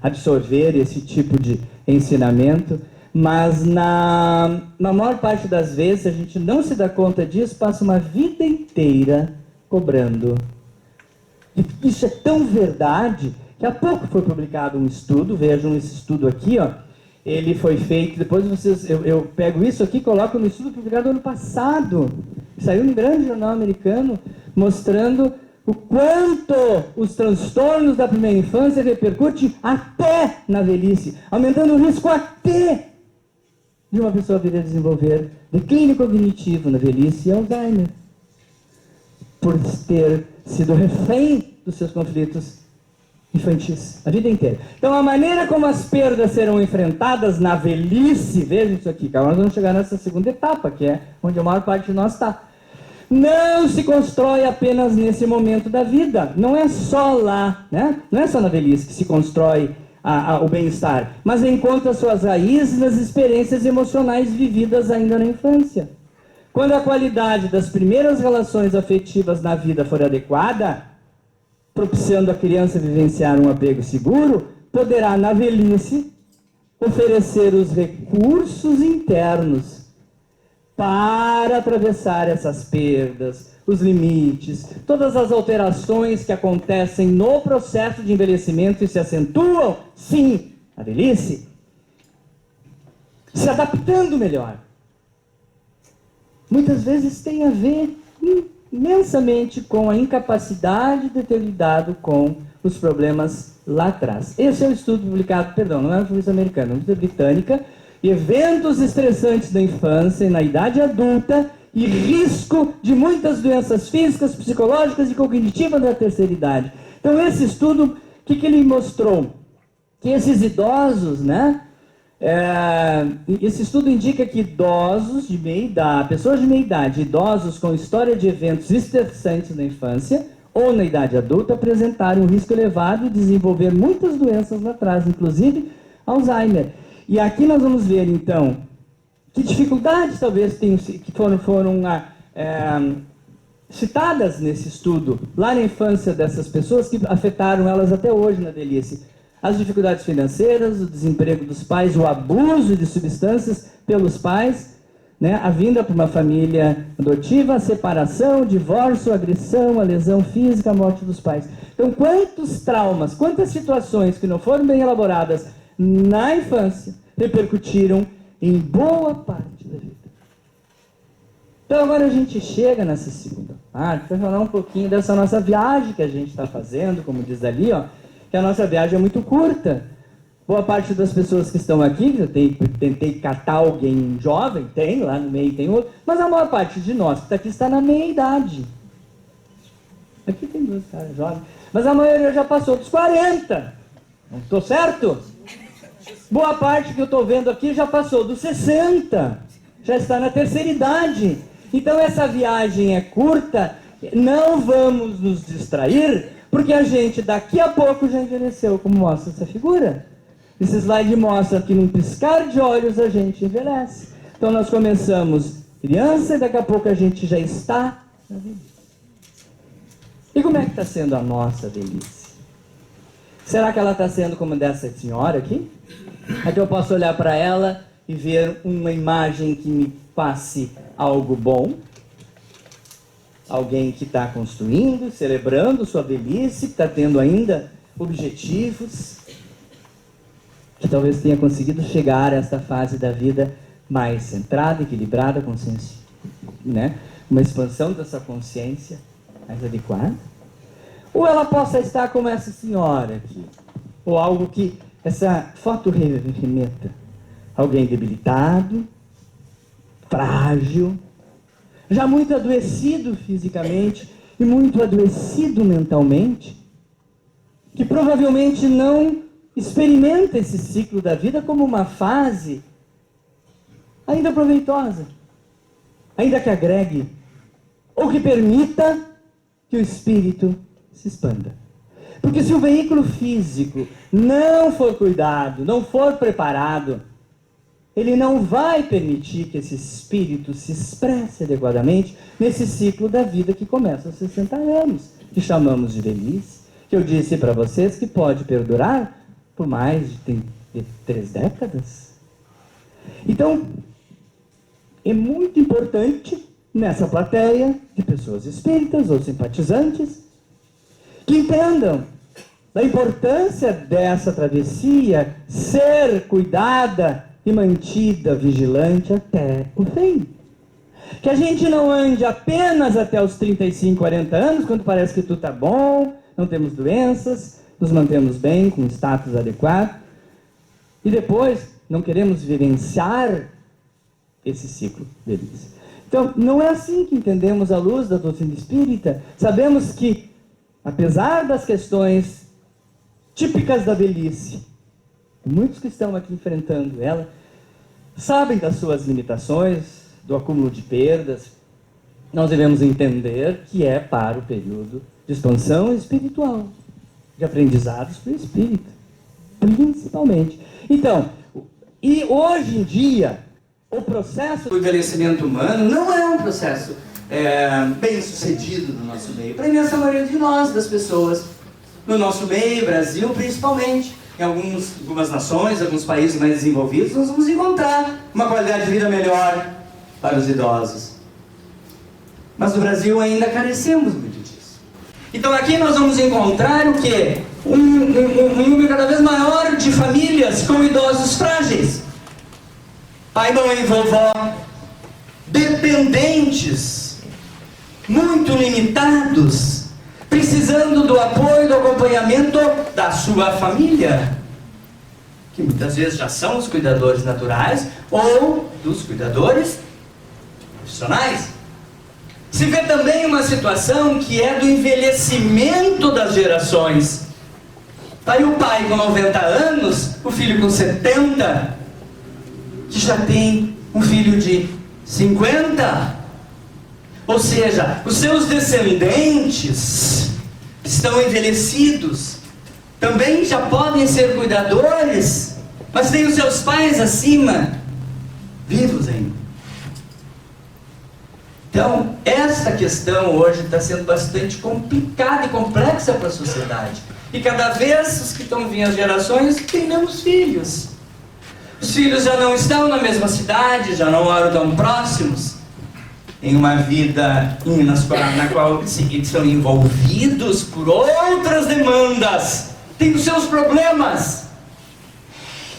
absorver esse tipo de ensinamento, mas na maior parte das vezes a gente não se dá conta disso, passa uma vida inteira cobrando. E isso é tão verdade que há pouco foi publicado um estudo, vejam esse estudo aqui, ó. Ele foi feito, depois eu pego isso aqui e coloco no estudo publicado ano passado. Saiu num grande jornal americano, mostrando o quanto os transtornos da primeira infância repercutem até na velhice, aumentando o risco até de uma pessoa vir a desenvolver declínio cognitivo na velhice e Alzheimer, por ter sido refém dos seus conflitos infantis a vida inteira. Então, a maneira como as perdas serão enfrentadas na velhice, vejam isso aqui, agora nós vamos chegar nessa segunda etapa, que é onde a maior parte de nós está. Não se constrói apenas nesse momento da vida, não é só lá, né? Não é só na velhice que se constrói o bem-estar, mas encontra suas raízes nas experiências emocionais vividas ainda na infância. Quando a qualidade das primeiras relações afetivas na vida for adequada, propiciando a criança vivenciar um apego seguro, poderá, na velhice, oferecer os recursos internos para atravessar essas perdas, os limites, todas as alterações que acontecem no processo de envelhecimento e se acentuam, sim, na velhice, se adaptando melhor. Muitas vezes tem a ver imensamente com a incapacidade de ter lidado com os problemas lá atrás. Esse é um estudo publicado, não é uma revista americana, é uma revista britânica, eventos estressantes da infância e na idade adulta e risco de muitas doenças físicas, psicológicas e cognitivas da terceira idade. Então, esse estudo, o que ele mostrou? Que esses idosos, né? Esse estudo indica que idosos de meia idade, pessoas de meia idade, idosos com história de eventos estressantes na infância ou na idade adulta, apresentaram um risco elevado de desenvolver muitas doenças lá atrás, inclusive Alzheimer. E aqui nós vamos ver, então, que dificuldades talvez que foram citadas nesse estudo, lá na infância dessas pessoas, que afetaram elas até hoje na velhice. As dificuldades financeiras, o desemprego dos pais, o abuso de substâncias pelos pais, né? A vinda para uma família adotiva, a separação, o divórcio, a agressão, a lesão física, a morte dos pais. Então, quantos traumas, quantas situações que não foram bem elaboradas na infância repercutiram em boa parte da vida. Então, agora a gente chega nessa segunda parte para falar um pouquinho dessa nossa viagem que a gente está fazendo, como diz ali, ó, que a nossa viagem é muito curta. Boa parte das pessoas que estão aqui, eu tentei catar alguém jovem, tem, lá no meio tem outro, mas a maior parte de nós que está aqui está na meia idade. Aqui tem duas caras jovens, mas a maioria já passou dos 40. Não estou certo? Boa parte que eu estou vendo aqui já passou dos 60, já está na terceira idade. Então essa viagem é curta, não vamos nos distrair, porque a gente daqui a pouco já envelheceu, como mostra essa figura. Esse slide mostra que num piscar de olhos a gente envelhece. Então nós começamos criança e daqui a pouco a gente já está na velhice. E como é que está sendo a nossa velhice? Será que ela está sendo como dessa senhora aqui? É que eu posso olhar para ela e ver uma imagem que me passe algo bom? Alguém que está construindo, celebrando sua velhice, que está tendo ainda objetivos, que talvez tenha conseguido chegar a esta fase da vida mais centrada, equilibrada, consciência, né? Uma expansão dessa consciência mais adequada. Ou ela possa estar como essa senhora aqui, ou algo que essa foto remeta. Alguém debilitado, frágil, já muito adoecido fisicamente e muito adoecido mentalmente, que provavelmente não experimenta esse ciclo da vida como uma fase ainda proveitosa, ainda que agregue, ou que permita que o espírito se expanda. Porque se o veículo físico não for cuidado, não for preparado, ele não vai permitir que esse espírito se expresse adequadamente nesse ciclo da vida que começa aos 60 anos, que chamamos de velhice, que eu disse para vocês que pode perdurar por mais de 3 décadas. Então, é muito importante nessa plateia de pessoas espíritas ou simpatizantes que entendam da importância dessa travessia ser cuidada e mantida vigilante até o fim. Que a gente não ande apenas até os 35, 40 anos, quando parece que tudo está bom, não temos doenças, nos mantemos bem, com status adequado, e depois não queremos vivenciar esse ciclo deles. Então, não é assim que entendemos a luz da doutrina espírita. Sabemos que, apesar das questões típicas da velhice, muitos que estão aqui enfrentando ela, sabem das suas limitações, do acúmulo de perdas. Nós devemos entender que é para o período de expansão espiritual, de aprendizados para o espírito, principalmente. Então, e hoje em dia, o processo do envelhecimento humano não é um processo bem sucedido no nosso meio. Para a imensa maioria de nós, das pessoas, no nosso meio, Brasil principalmente, em algumas nações, alguns países mais desenvolvidos, nós vamos encontrar uma qualidade de vida melhor para os idosos. Mas no Brasil ainda carecemos muito disso. Então aqui nós vamos encontrar o quê? Um número cada vez maior de famílias com idosos frágeis. Pai, mãe, vovó, dependentes, muito limitados, precisando do apoio e do acompanhamento da sua família, que muitas vezes já são os cuidadores naturais ou dos cuidadores profissionais. Se vê também uma situação que é do envelhecimento das gerações. Está aí o pai com 90 anos, o filho com 70, que já tem um filho de 50. Ou seja, os seus descendentes estão envelhecidos, também já podem ser cuidadores, mas tem os seus pais acima, vivos ainda. Então, essa questão hoje está sendo bastante complicada e complexa para a sociedade. E cada vez os que estão vindo as gerações têm menos filhos. Os filhos já não estão na mesma cidade, já não moram tão próximos, em uma vida na qual são envolvidos por outras demandas, têm os seus problemas.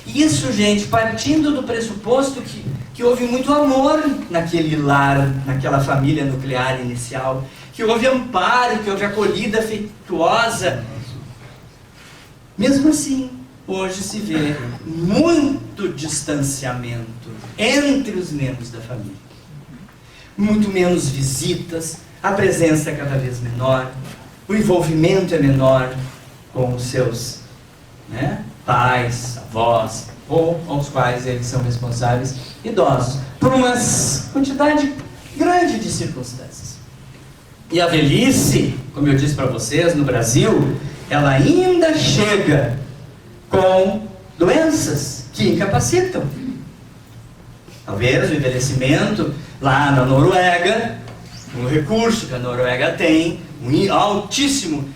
Isso, gente, partindo do pressuposto que houve muito amor naquele lar, naquela família nuclear inicial, que houve amparo, que houve acolhida afetuosa. Mesmo assim, hoje se vê muito distanciamento entre os membros da família. Muito menos visitas, a presença é cada vez menor, o envolvimento é menor com os seus pais, avós, ou aos quais eles são responsáveis, idosos, por uma quantidade grande de circunstâncias. E a velhice, como eu disse para vocês, no Brasil, ela ainda chega com doenças que incapacitam. Talvez o envelhecimento lá na Noruega, um recurso que a Noruega tem, um altíssimo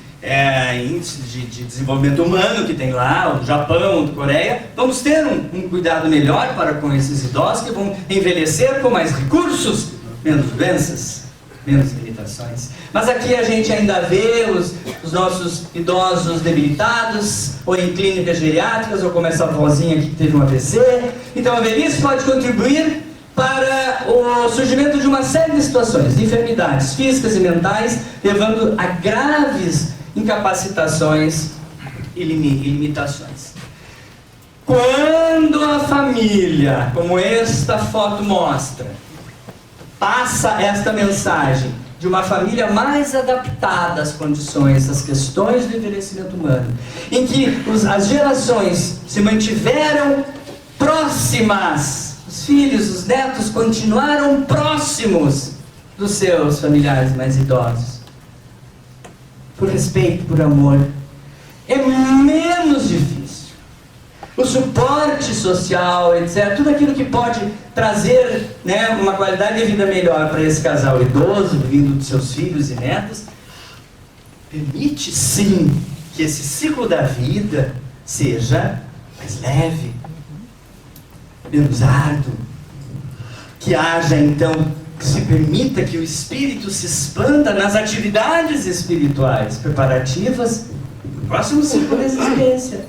índice de desenvolvimento humano que tem lá, o Japão, a Coreia, vamos ter um cuidado melhor para com esses idosos que vão envelhecer com mais recursos, menos doenças, menos limitações. Mas aqui a gente ainda vê os nossos idosos debilitados, ou em clínicas geriátricas, ou como essa vozinha aqui que teve um AVC. Então a velhice pode contribuir para o surgimento de uma série de situações, de enfermidades físicas e mentais, levando a graves incapacitações e limitações. Quando a família, como esta foto mostra, passa esta mensagem de uma família mais adaptada às condições, às questões do envelhecimento humano, em que as gerações se mantiveram próximas, os filhos, os netos continuaram próximos dos seus familiares mais idosos, por respeito, por amor, é menos difícil. O suporte social, etc., tudo aquilo que pode trazer, né, uma qualidade de vida melhor para esse casal idoso, vindo dos seus filhos e netos, permite sim que esse ciclo da vida seja mais leve, menos árduo, que haja então, que se permita que o espírito se expanda nas atividades espirituais preparativas do próximo ciclo da existência,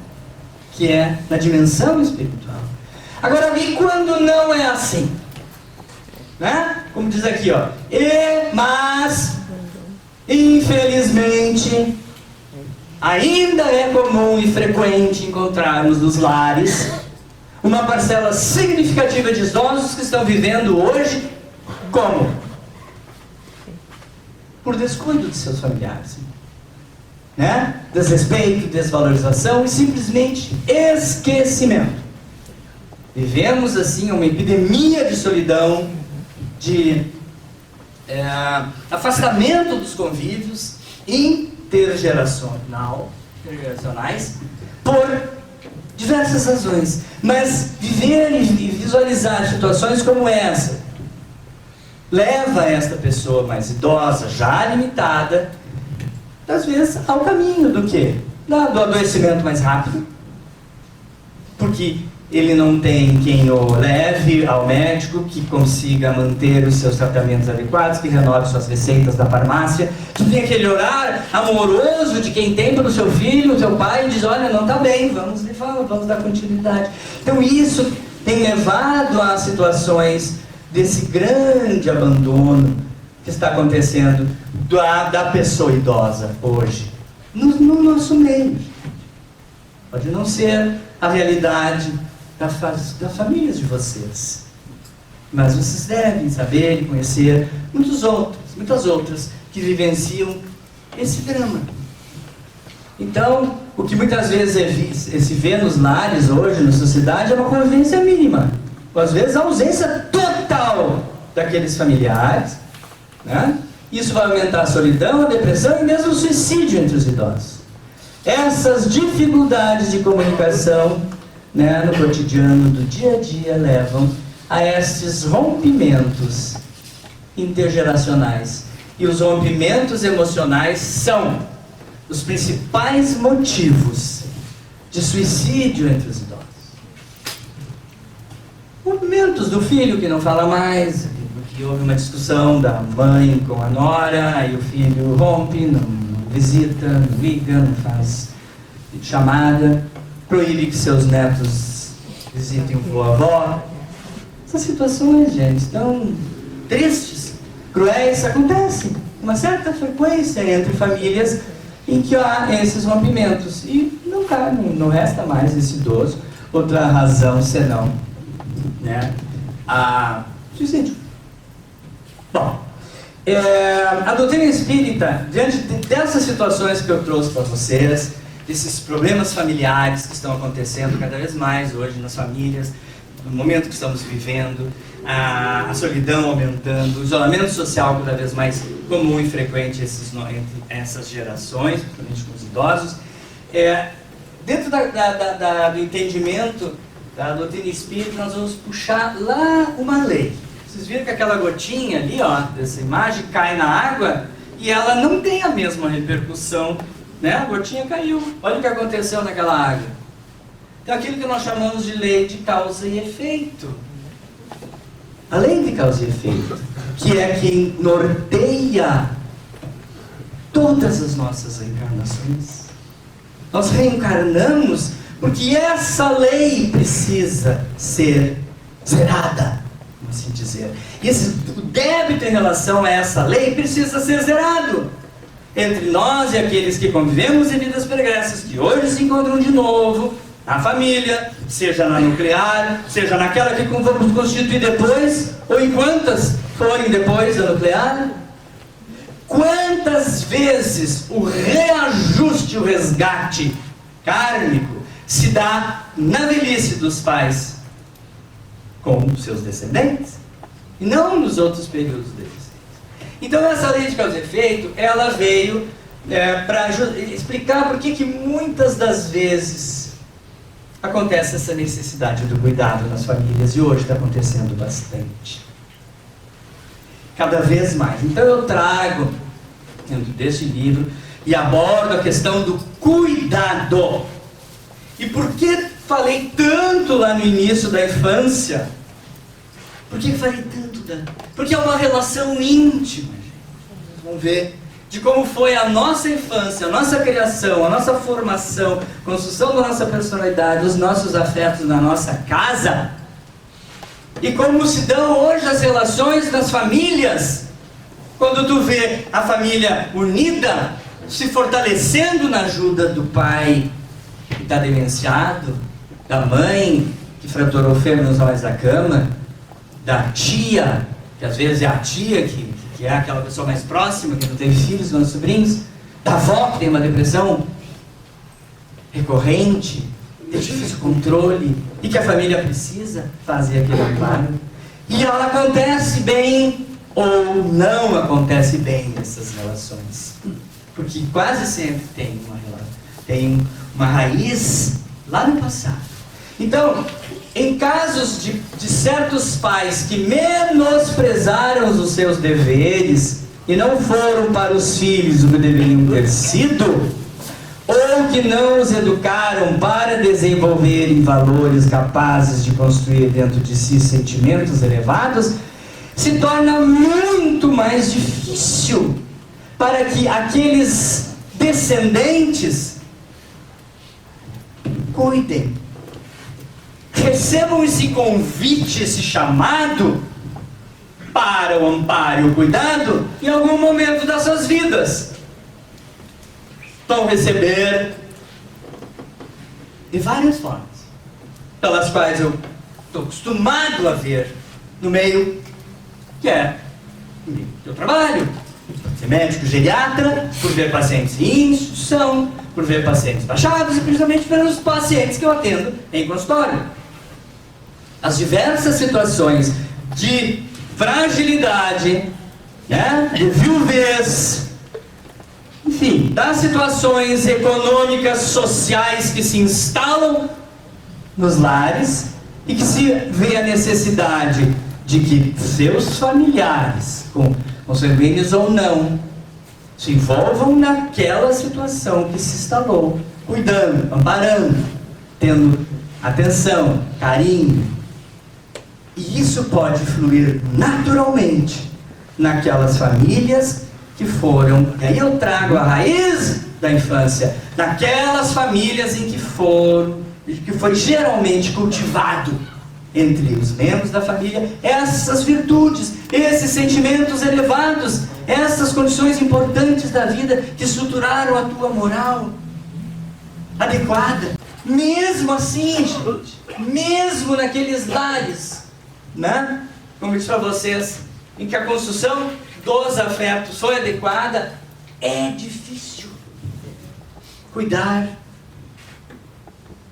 que é na dimensão espiritual. Agora, e quando não é assim? Né? Como diz aqui, ó, mas, infelizmente, ainda é comum e frequente encontrarmos nos lares uma parcela significativa de idosos que estão vivendo hoje como? Por descuido de seus familiares, né? Desrespeito, desvalorização e simplesmente esquecimento. Vivemos assim uma epidemia de solidão, de afastamento dos convívios intergeracionais por diversas razões. Mas viver e visualizar situações como essa leva esta pessoa mais idosa, já limitada, às vezes ao caminho do quê? Do adoecimento mais rápido, porque ele não tem quem o leve ao médico, que consiga manter os seus tratamentos adequados, que renove suas receitas da farmácia, que tem aquele olhar amoroso de quem tem pelo seu filho, seu pai, e diz, olha, não está bem, vamos dar continuidade. Então isso tem levado a situações desse grande abandono que está acontecendo da pessoa idosa hoje, no nosso meio. Pode não ser a realidade das famílias de vocês, mas vocês devem saber e conhecer muitas outras que vivenciam esse drama. Então, o que muitas vezes se vê nos lares hoje, na sociedade, é uma convivência mínima, ou às vezes a ausência total daqueles familiares, né? Isso vai aumentar a solidão, a depressão e mesmo o suicídio entre os idosos. Essas dificuldades de comunicação, né, no cotidiano do dia a dia levam a esses rompimentos intergeracionais. E os rompimentos emocionais são os principais motivos de suicídio entre os idosos. Rompimentos do filho que não fala mais, que houve uma discussão da mãe com a nora, aí o filho rompe, não visita, não liga, não faz chamada, proíbe que seus netos visitem o vô-avó. Essas situações, gente, tão tristes, cruéis, acontecem com uma certa frequência entre famílias em que há esses rompimentos. E não resta mais esse idoso outra razão senão, né, a suicídio. Bom, a doutrina espírita, diante dessas situações que eu trouxe para vocês, desses problemas familiares que estão acontecendo cada vez mais hoje nas famílias, no momento que estamos vivendo, a solidão aumentando, o isolamento social cada vez mais comum e frequente entre essas gerações, principalmente com os idosos, dentro do entendimento da doutrina espírita, nós vamos puxar lá uma lei. Vocês viram que aquela gotinha ali, ó, dessa imagem, cai na água e ela não tem a mesma repercussão, né? A gotinha caiu. Olha o que aconteceu naquela água. Então, aquilo que nós chamamos de lei de causa e efeito. A lei de causa e efeito, que é quem norteia todas as nossas encarnações. Nós reencarnamos porque essa lei precisa ser zerada, vamos assim dizer. E o débito em relação a essa lei precisa ser zerado entre nós e aqueles que convivemos em vidas pregressas, que hoje se encontram de novo na família, seja na nuclear, seja naquela que vamos constituir depois, ou em quantas forem depois da nuclear. Quantas vezes o reajuste, o resgate kármico se dá na velhice dos pais com seus descendentes e não nos outros períodos deles. Então essa lei de causa e efeito, ela veio para explicar por que muitas das vezes acontece essa necessidade do cuidado nas famílias, e hoje está acontecendo bastante. Cada vez mais. Então eu trago, dentro desse livro, e abordo a questão do cuidado. E por que falei tanto lá no início da infância? Por que falei tanto? Porque é uma relação íntima, gente. Vamos ver de como foi a nossa infância, a nossa criação, a nossa formação, construção da nossa personalidade, os nossos afetos na nossa casa, e como se dão hoje as relações das famílias, quando tu vê a família unida, se fortalecendo na ajuda do pai que está demenciado, da mãe que fraturou o fêmur nos olhos da cama, da tia, que às vezes é a tia que é aquela pessoa mais próxima, que não teve filhos, não sobrinhos, da avó que tem uma depressão recorrente, de difícil controle, e que a família precisa fazer aquele amparo. E ela acontece bem ou não acontece bem nessas relações. Porque quase sempre tem uma raiz lá no passado. Então, em casos de certos pais que menosprezaram os seus deveres e não foram para os filhos o que deveriam ter sido, ou que não os educaram para desenvolverem valores capazes de construir dentro de si sentimentos elevados, se torna muito mais difícil para que aqueles descendentes cuidem, recebam esse convite, esse chamado para o amparo e o cuidado em algum momento das suas vidas. Vão receber de várias formas, pelas quais eu estou acostumado a ver no meio que é o meio do trabalho, ser médico geriatra, por ver pacientes em instituição, por ver pacientes baixados e principalmente pelos pacientes que eu atendo em consultório. As diversas situações de fragilidade, de viuvez, enfim, das situações econômicas, sociais que se instalam nos lares e que se vê a necessidade de que seus familiares, consanguíneos ou não, se envolvam naquela situação que se instalou, cuidando, amparando, tendo atenção, carinho. E isso pode fluir naturalmente naquelas famílias que foram, e aí eu trago a raiz da infância, naquelas famílias em que foi geralmente cultivado entre os membros da família essas virtudes, esses sentimentos elevados, essas condições importantes da vida que estruturaram a tua moral adequada. Mesmo assim, gente, mesmo naqueles lares, como eu disse para vocês, em que a construção dos afetos foi adequada, é difícil cuidar.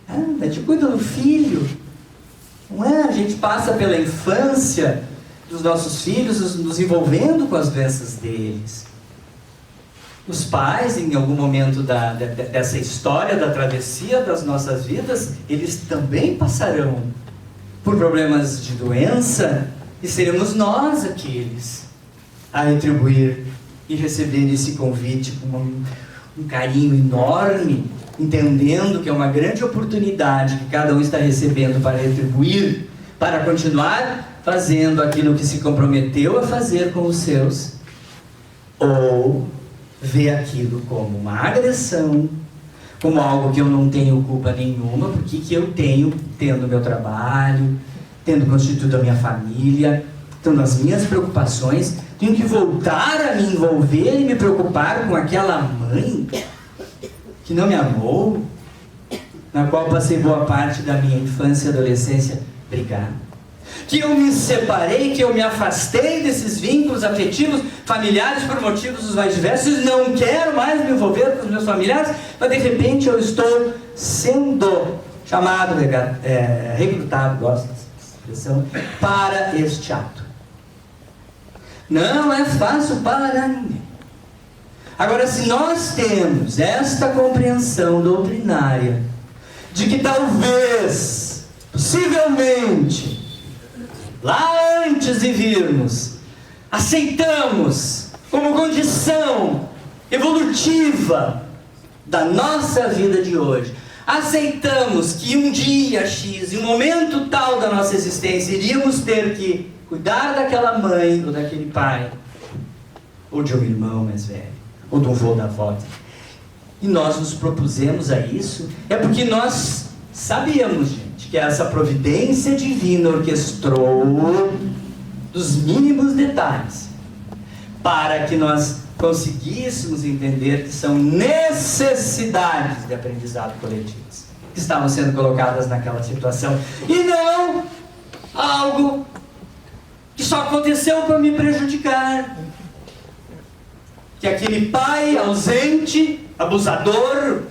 A gente cuida do filho, não é? A gente passa pela infância dos nossos filhos, nos envolvendo com as doenças deles. Os pais, em algum momento dessa história da travessia das nossas vidas, eles também passarão por problemas de doença, e seremos nós aqueles a retribuir e receber esse convite com um carinho enorme, entendendo que é uma grande oportunidade que cada um está recebendo para retribuir, para continuar fazendo aquilo que se comprometeu a fazer com os seus, ou ver aquilo como uma agressão, como algo que eu não tenho culpa nenhuma, porque que eu tenho, tendo meu trabalho, tendo constituído a minha família, tendo as minhas preocupações, tenho que voltar a me envolver e me preocupar com aquela mãe que não me amou, na qual passei boa parte da minha infância e adolescência brigando. que eu me separei, que eu me afastei desses vínculos afetivos, familiares, por motivos os mais diversos, não quero mais me envolver com os meus familiares, mas de repente eu estou sendo chamado, recrutado, gosto dessa expressão, para este ato. Não é fácil para ninguém. Agora, se nós temos esta compreensão doutrinária de que talvez, possivelmente, lá antes de virmos, aceitamos como condição evolutiva da nossa vida de hoje, aceitamos que um dia X, em um momento tal da nossa existência, iríamos ter que cuidar daquela mãe ou daquele pai, ou de um irmão mais velho, ou de um avô da avó, e nós nos propusemos a isso, é porque nós sabíamos, gente, que essa providência divina orquestrou dos mínimos detalhes para que nós conseguíssemos entender que são necessidades de aprendizado coletivas que estavam sendo colocadas naquela situação, e não algo que só aconteceu para me prejudicar. Que aquele pai ausente, abusador,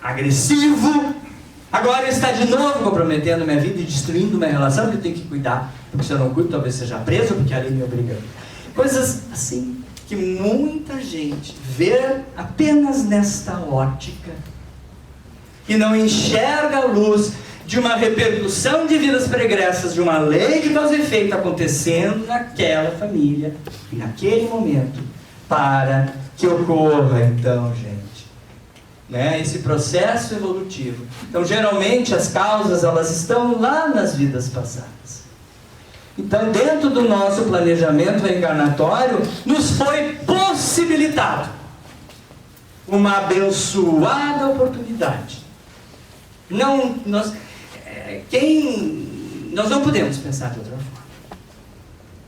agressivo, agora está de novo comprometendo minha vida e destruindo minha relação que eu tenho que cuidar, porque se eu não cuido talvez seja preso, porque ali me obriga. Coisas assim que muita gente vê apenas nesta ótica e não enxerga a luz de uma repercussão de vidas pregressas, de uma lei de causa e efeito acontecendo naquela família e naquele momento, para que ocorra então, gente, né, esse processo evolutivo. Então, geralmente as causas elas estão lá nas vidas passadas. Então, dentro do nosso planejamento reencarnatório, nos foi possibilitado uma abençoada oportunidade. Nós não podemos pensar de outra forma.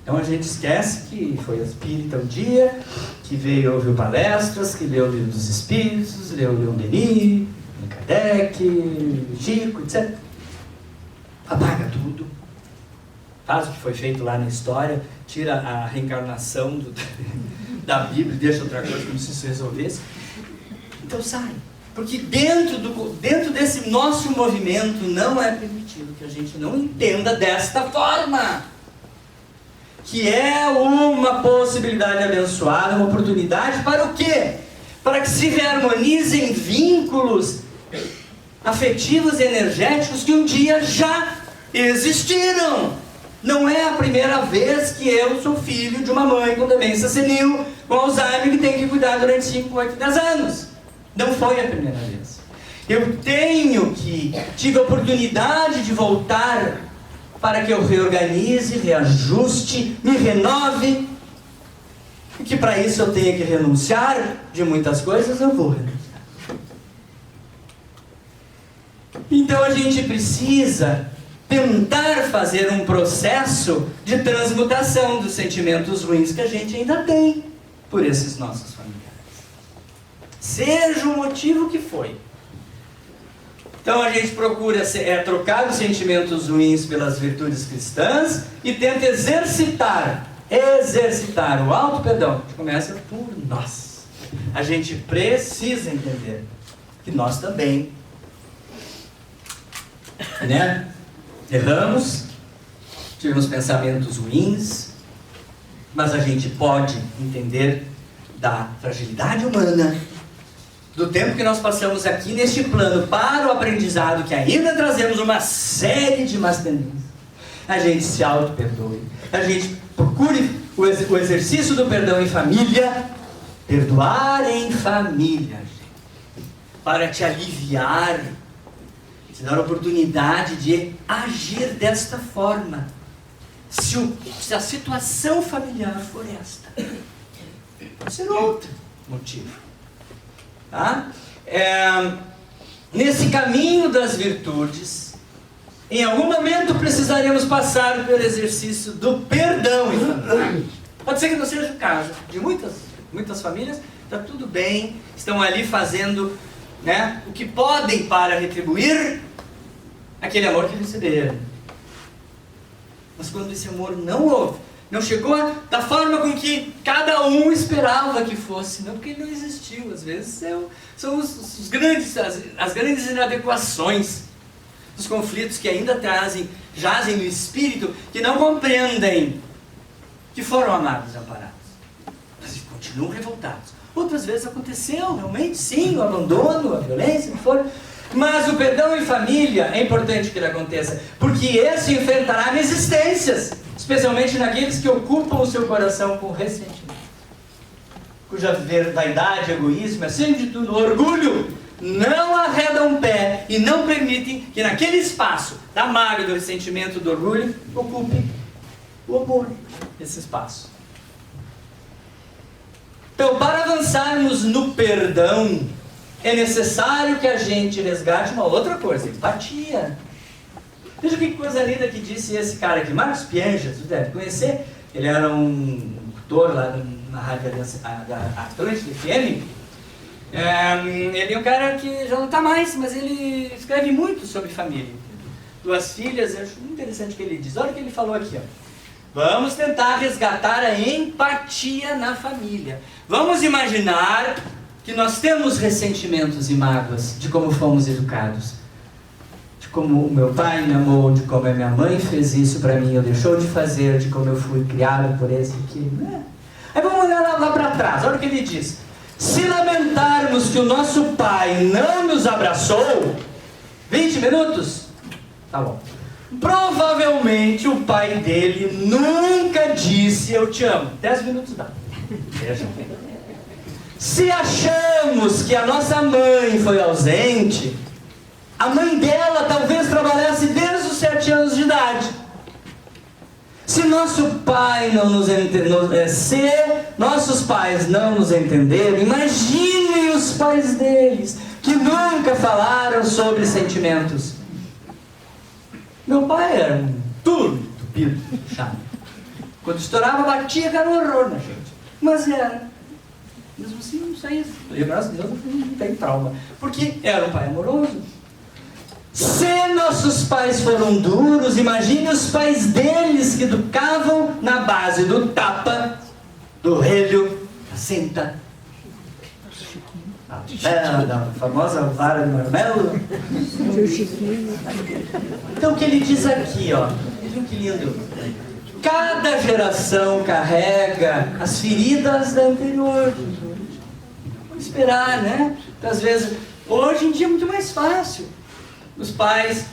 Então a gente esquece que foi espírita um dia, que veio ouvir palestras, que leu o Livro dos Espíritos, leu Leon Denis, Kardec, Chico, etc. Apaga tudo. Faz o que foi feito lá na história, tira a reencarnação da Bíblia e deixa outra coisa como se isso resolvesse. Então sai. Porque dentro desse nosso movimento não é permitido que a gente não entenda desta forma. Que é uma possibilidade abençoada, uma oportunidade para o quê? Para que se reharmonizem vínculos afetivos e energéticos que um dia já existiram. Não é a primeira vez que eu sou filho de uma mãe com demência senil, com Alzheimer, que tem que cuidar durante 5, 8, 10 anos. Não foi a primeira vez. Eu tive a oportunidade de voltar para que eu reorganize, reajuste, me renove. E que para isso eu tenha que renunciar de muitas coisas, eu vou renunciar. Então a gente precisa tentar fazer um processo de transmutação dos sentimentos ruins que a gente ainda tem por esses nossos familiares. Seja o motivo que foi. Então a gente procura trocar os sentimentos ruins pelas virtudes cristãs e tenta exercitar o auto-perdão. A gente começa por nós. A gente precisa entender que nós também, né, erramos, tivemos pensamentos ruins, mas a gente pode entender da fragilidade humana, do tempo que nós passamos aqui neste plano para o aprendizado, que ainda trazemos uma série de más tendências. A gente se auto-perdoe, a gente procure o exercício do perdão em família, perdoar em família, gente, para te aliviar, te dar a oportunidade de agir desta forma. Se a situação familiar for esta, pode ser outro motivo. Tá? Nesse caminho das virtudes, em algum momento precisaremos passar pelo exercício do perdão em família. Pode ser que não seja o caso de muitas famílias, está tudo bem, estão ali fazendo, né, o que podem para retribuir aquele amor que receberam. Mas quando esse amor não houve, não chegou da forma com que cada um esperava que fosse, não, porque ele não existiu. Às vezes são as grandes inadequações, os conflitos que ainda jazem no espírito, que não compreendem que foram amados e amparados, mas continuam revoltados. Outras vezes aconteceu, realmente, sim, o abandono, a violência, o que for. Mas o perdão em família é importante que ele aconteça, porque esse enfrentará resistências, especialmente naqueles que ocupam o seu coração com ressentimento, cuja vaidade, egoísmo, acima de tudo, orgulho, não arredam pé e não permitem que naquele espaço da mágoa, do ressentimento, do orgulho, ocupe o amor, esse espaço. Então, para avançarmos no perdão, é necessário que a gente resgate uma outra coisa, empatia. Veja que coisa linda que disse esse cara aqui, Marcos Pianjas, você deve conhecer. Ele era um locutor lá na rádio da Atlântida FM. Ele é um cara que já não está mais, mas ele escreve muito sobre família. 2 filhas, eu acho muito interessante o que ele diz. Olha o que ele falou aqui, ó. Vamos tentar resgatar a empatia na família. Vamos imaginar que nós temos ressentimentos e mágoas de como fomos educados, de como o meu pai me amou, de como a minha mãe fez isso para mim, ou deixou de fazer, de como eu fui criado por esse e aquilo, né? Aí vamos olhar lá para trás, olha o que ele diz. Se lamentarmos que o nosso pai não nos abraçou, 20 minutos? Tá bom. Provavelmente o pai dele nunca disse eu te amo. 10 minutos dá. Veja. Se achamos que a nossa mãe foi ausente, a mãe dela talvez trabalhasse desde os 7 anos de idade. Se nosso pai não nos se nossos pais não nos entenderam, imaginem os pais deles, que nunca falaram sobre sentimentos. Meu pai era um tupido, chato. Quando estourava, batia, cara, um horror na gente. Mas era. Mesmo assim, não saía. Graças a Deus, não tem trauma. Porque era um pai amoroso. Se nossos pais foram duros, imagine os pais deles que educavam na base do tapa, do relho, da senta, da famosa vara de marmelo. Então o que ele diz aqui, ó, vejam que lindo. Cada geração carrega as feridas da anterior. Vamos esperar, né? Então, às vezes, hoje em dia é muito mais fácil. Os pais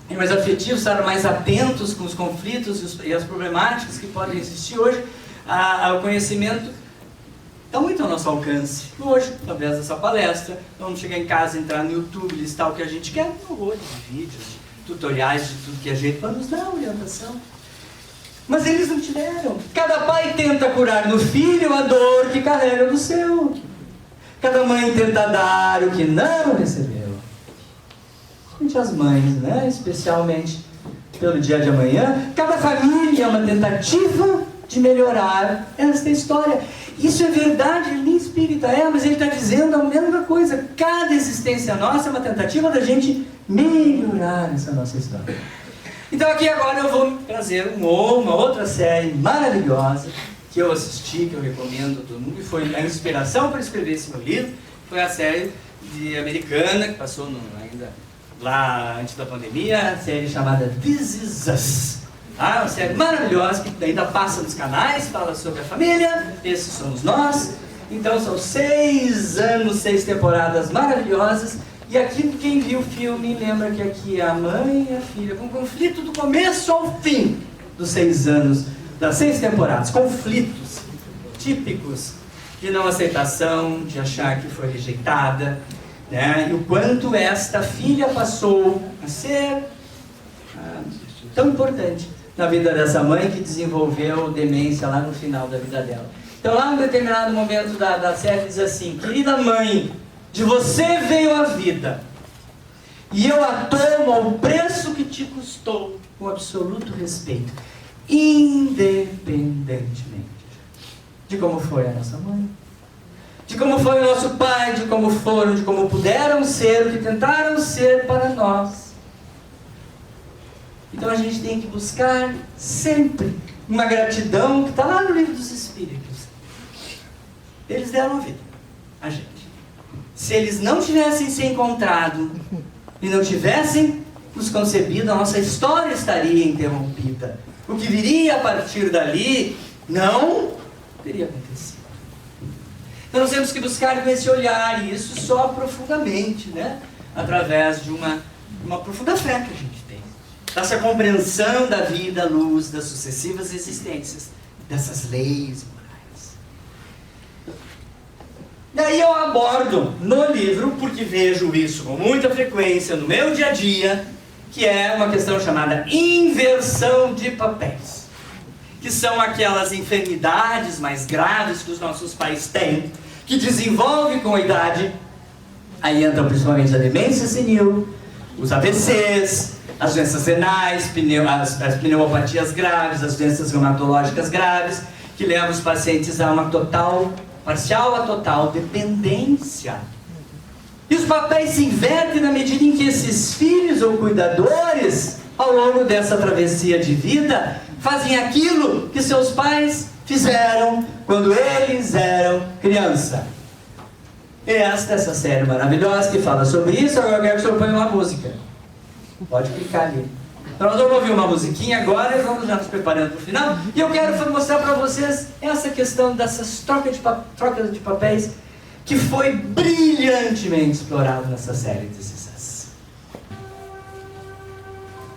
mais afetivos estarem mais atentos com os conflitos e as problemáticas que podem existir hoje. O conhecimento está muito ao nosso alcance. Hoje, através dessa palestra, vamos chegar em casa, entrar no YouTube, listar o que a gente quer, um horror de vídeos, de tutoriais, de tudo que a gente para nos dar orientação. Mas eles não tiveram. Cada pai tenta curar no filho a dor que carrega do seu. Cada mãe tenta dar o que não recebeu. As mães, né? Especialmente pelo dia de amanhã. Cada família é uma tentativa de melhorar esta história. Isso é verdade, ele espírita mas ele está dizendo a mesma coisa. Cada existência nossa é uma tentativa da gente melhorar essa nossa história. Então aqui agora eu vou trazer uma outra série maravilhosa que eu assisti, que eu recomendo a todo mundo, e foi a inspiração para escrever esse meu livro. Foi a série americana que passou ainda lá antes da pandemia, a série chamada This Is Us. Uma série maravilhosa que ainda passa nos canais, fala sobre a família, esses somos nós. Então são 6 anos, 6 temporadas maravilhosas. E aqui quem viu o filme lembra que aqui é a mãe e a filha, com conflito do começo ao fim dos 6 anos, das 6 temporadas. Conflitos típicos de não aceitação, de achar que foi rejeitada, né? E o quanto esta filha passou a ser tão importante na vida dessa mãe que desenvolveu demência lá no final da vida dela. Então lá em determinado momento da série diz assim: querida mãe, de você veio a vida e eu a tomo ao preço que te custou, com absoluto respeito, independentemente de como foi a nossa mãe, de como foi o nosso pai, de como foram, de como puderam ser, o que tentaram ser para nós. Então a gente tem que buscar sempre uma gratidão que está lá no Livro dos Espíritos. Eles deram a vida a gente. Se eles não tivessem se encontrado e não tivessem nos concebido, a nossa história estaria interrompida. O que viria a partir dali não teria acontecido. Então nós temos que buscar com esse olhar, e isso só profundamente, né? Através de uma profunda fé que a gente tem. Dessa compreensão da vida à luz das sucessivas existências, dessas leis morais. Daí eu abordo no livro, porque vejo isso com muita frequência no meu dia a dia, que é uma questão chamada inversão de papéis. Que são aquelas enfermidades mais graves que os nossos pais têm, que desenvolvem com a idade. Aí entram principalmente a demência senil, os AVCs, as doenças renais, as pneumopatias graves, as doenças reumatológicas graves, que levam os pacientes a uma parcial a total dependência. E os papéis se invertem na medida em que esses filhos ou cuidadores, ao longo dessa travessia de vida, fazem aquilo que seus pais fizeram quando eles eram criança. E essa série maravilhosa que fala sobre isso. Agora eu quero que o senhor ponha uma música. Pode clicar ali. Então nós vamos ouvir uma musiquinha agora e vamos já nos preparando para o final. E eu quero mostrar para vocês essa questão dessas trocas de papéis que foi brilhantemente explorado nessa série de Zizas.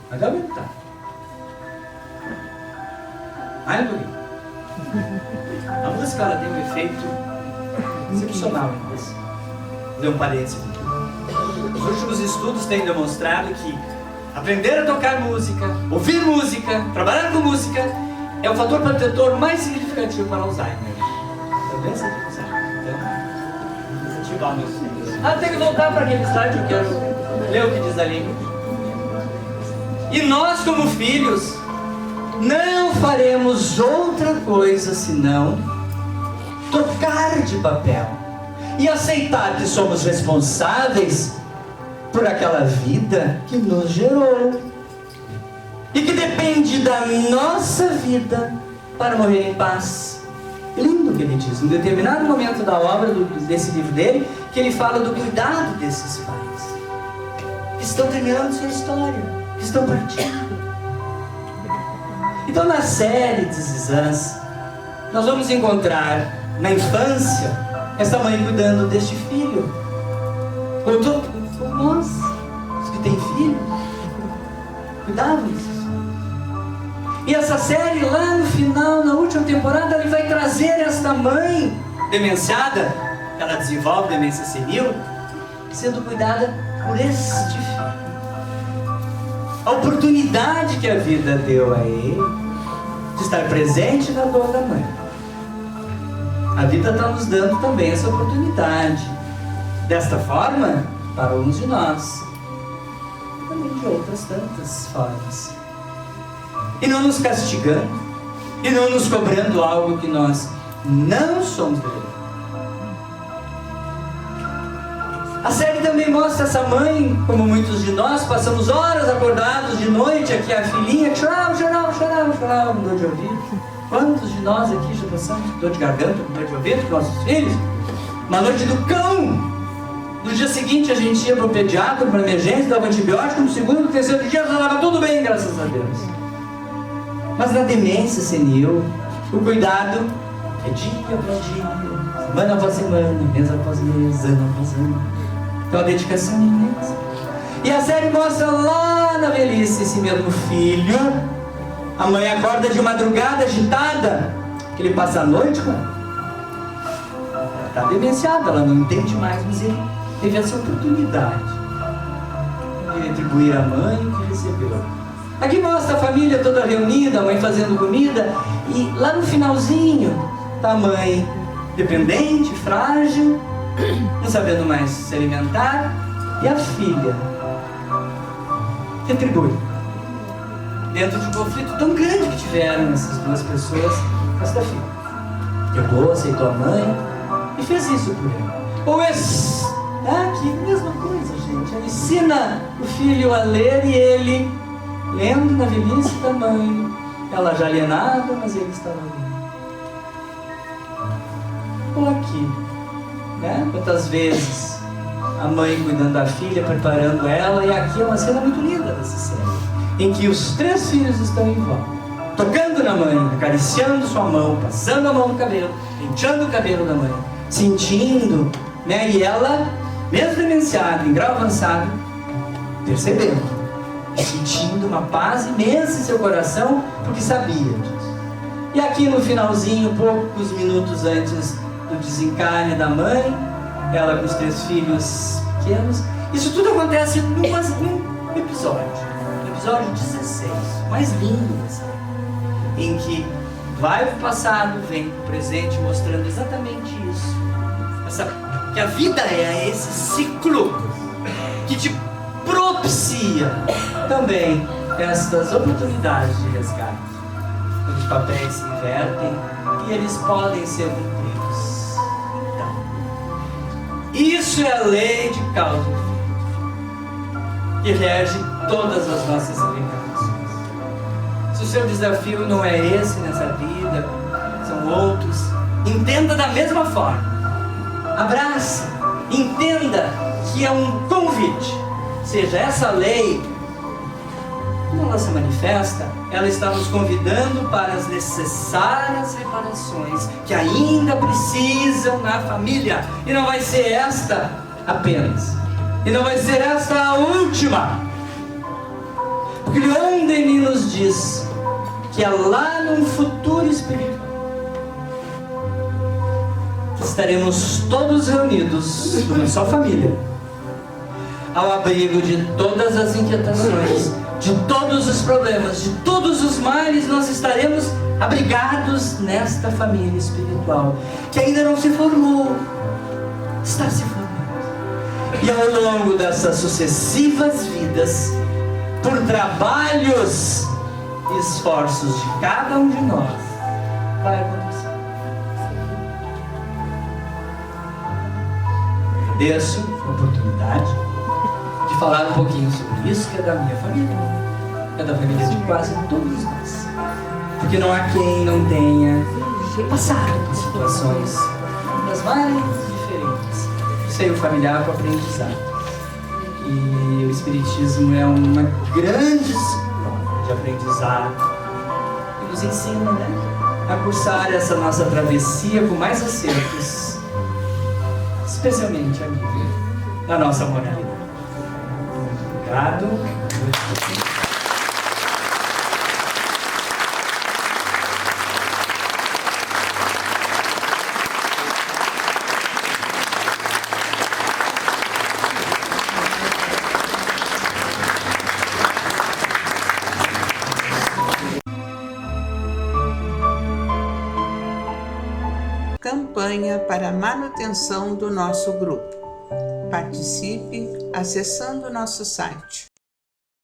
Vai aumentar. Ai, bonito. A música ela tem um efeito excepcional em nós. Vou fazer um parênteses aqui. Os últimos estudos têm demonstrado que aprender a tocar música, ouvir música, trabalhar com música é o fator protetor mais significativo para Alzheimer. Também sei que Alzheimer. Então, incentivar meus filhos. Tem que voltar para aquele slide, eu quero ler o que diz ali. E nós, como filhos, não faremos outra coisa senão trocar de papel e aceitar que somos responsáveis por aquela vida que nos gerou e que depende da nossa vida para morrer em paz. Lindo que ele diz, em determinado momento da obra desse livro dele, que ele fala do cuidado desses pais que estão terminando sua história, que estão partindo. Então na série de Zizans nós vamos encontrar na infância essa mãe cuidando deste filho, ou nós, os que têm filhos, cuidavam desses filhos. E essa série lá no final, na última temporada, ele vai trazer esta mãe demenciada, ela desenvolve demência senil, sendo cuidada por este filho. A oportunidade que a vida deu a ele de estar presente na dor da mãe. A vida está nos dando também essa oportunidade. Desta forma, para uns de nós, também de outras tantas formas. E não nos castigando, e não nos cobrando algo que nós não somos devedores. A série também mostra essa mãe, como muitos de nós, passamos horas acordados de noite, aqui a filhinha que chorava, com dor de ouvido. Quantos de nós aqui já passamos com dor de garganta, com dor de ouvido, com nossos filhos? Uma noite do cão! No dia seguinte a gente ia para o pediatra, para a emergência, dava antibiótico, no segundo, no terceiro dia já estava tudo bem, graças a Deus. Mas na demência senil, o cuidado é dia após dia, semana após semana, mês após mês, ano após ano. Então a dedicação é imensa. E a série mostra lá na velhice esse mesmo filho. A mãe acorda de madrugada agitada, que ele passa a noite com ela. Ela está demenciada, ela não entende mais, mas ele teve essa oportunidade de retribuir a mãe que recebeu. Aqui mostra a família toda reunida, a mãe fazendo comida, e lá no finalzinho está a mãe dependente, frágil, não sabendo mais se alimentar, e a filha retribui. Dentro de um conflito tão grande que tiveram essas duas pessoas, esta filha perdoou, aceitou a mãe e fez isso por ela. Ou esse, aqui, mesma coisa, gente. Ela ensina o filho a ler e ele lendo na velhice da mãe, ela já alienada, mas ele estava ali. Ou aqui, né? Quantas vezes a mãe cuidando da filha, preparando ela, e aqui é uma cena muito linda dessa cena, em que os 3 filhos estão em volta, tocando na mãe, acariciando sua mão, passando a mão no cabelo, penteando o cabelo da mãe, sentindo, né? E ela, mesmo demenciada, em grau avançado, percebendo, sentindo uma paz imensa em seu coração, porque sabia disso. E aqui no finalzinho, poucos minutos antes do desencarne da mãe, ela com os 3 filhos pequenos, isso tudo acontece num episódio, no episódio 16, mais lindo dessa, em que vai o passado, vem o presente, mostrando exatamente isso. Que a vida é esse ciclo que te propicia também essas oportunidades de resgate. Os papéis se invertem e eles podem ser cumpridos. Então, isso é a lei de causa e efeito, que rege todas as nossas reencarnações. Se o seu desafio não é esse nessa vida, são outros, entenda da mesma forma. Abrace, entenda que é um convite. Seja essa lei, quando ela se manifesta, ela está nos convidando para as necessárias reparações que ainda precisam na família. E não vai ser esta apenas. E não vai ser esta a última. Porque Leon Denis nos diz que é lá num futuro espiritual que estaremos todos reunidos numa só família, ao abrigo de todas as inquietações, de todos os problemas, de todos os males. Nós estaremos abrigados nesta família espiritual, que ainda não se formou, está se formando. E ao longo dessas sucessivas vidas, por trabalhos e esforços de cada um de nós, vai acontecer. Agradeço a oportunidade de falar um pouquinho sobre isso, que é da minha família, é da família de quase todos nós, porque não há quem não tenha passado por situações das mais diferentes, seio familiar com aprendizado. E o Espiritismo é uma grande escola de aprendizado que nos ensina, né, a cursar essa nossa travessia com mais acertos, especialmente a nível da nossa moralidade. Obrigado. Campanha para a manutenção do nosso grupo. Participe acessando nosso site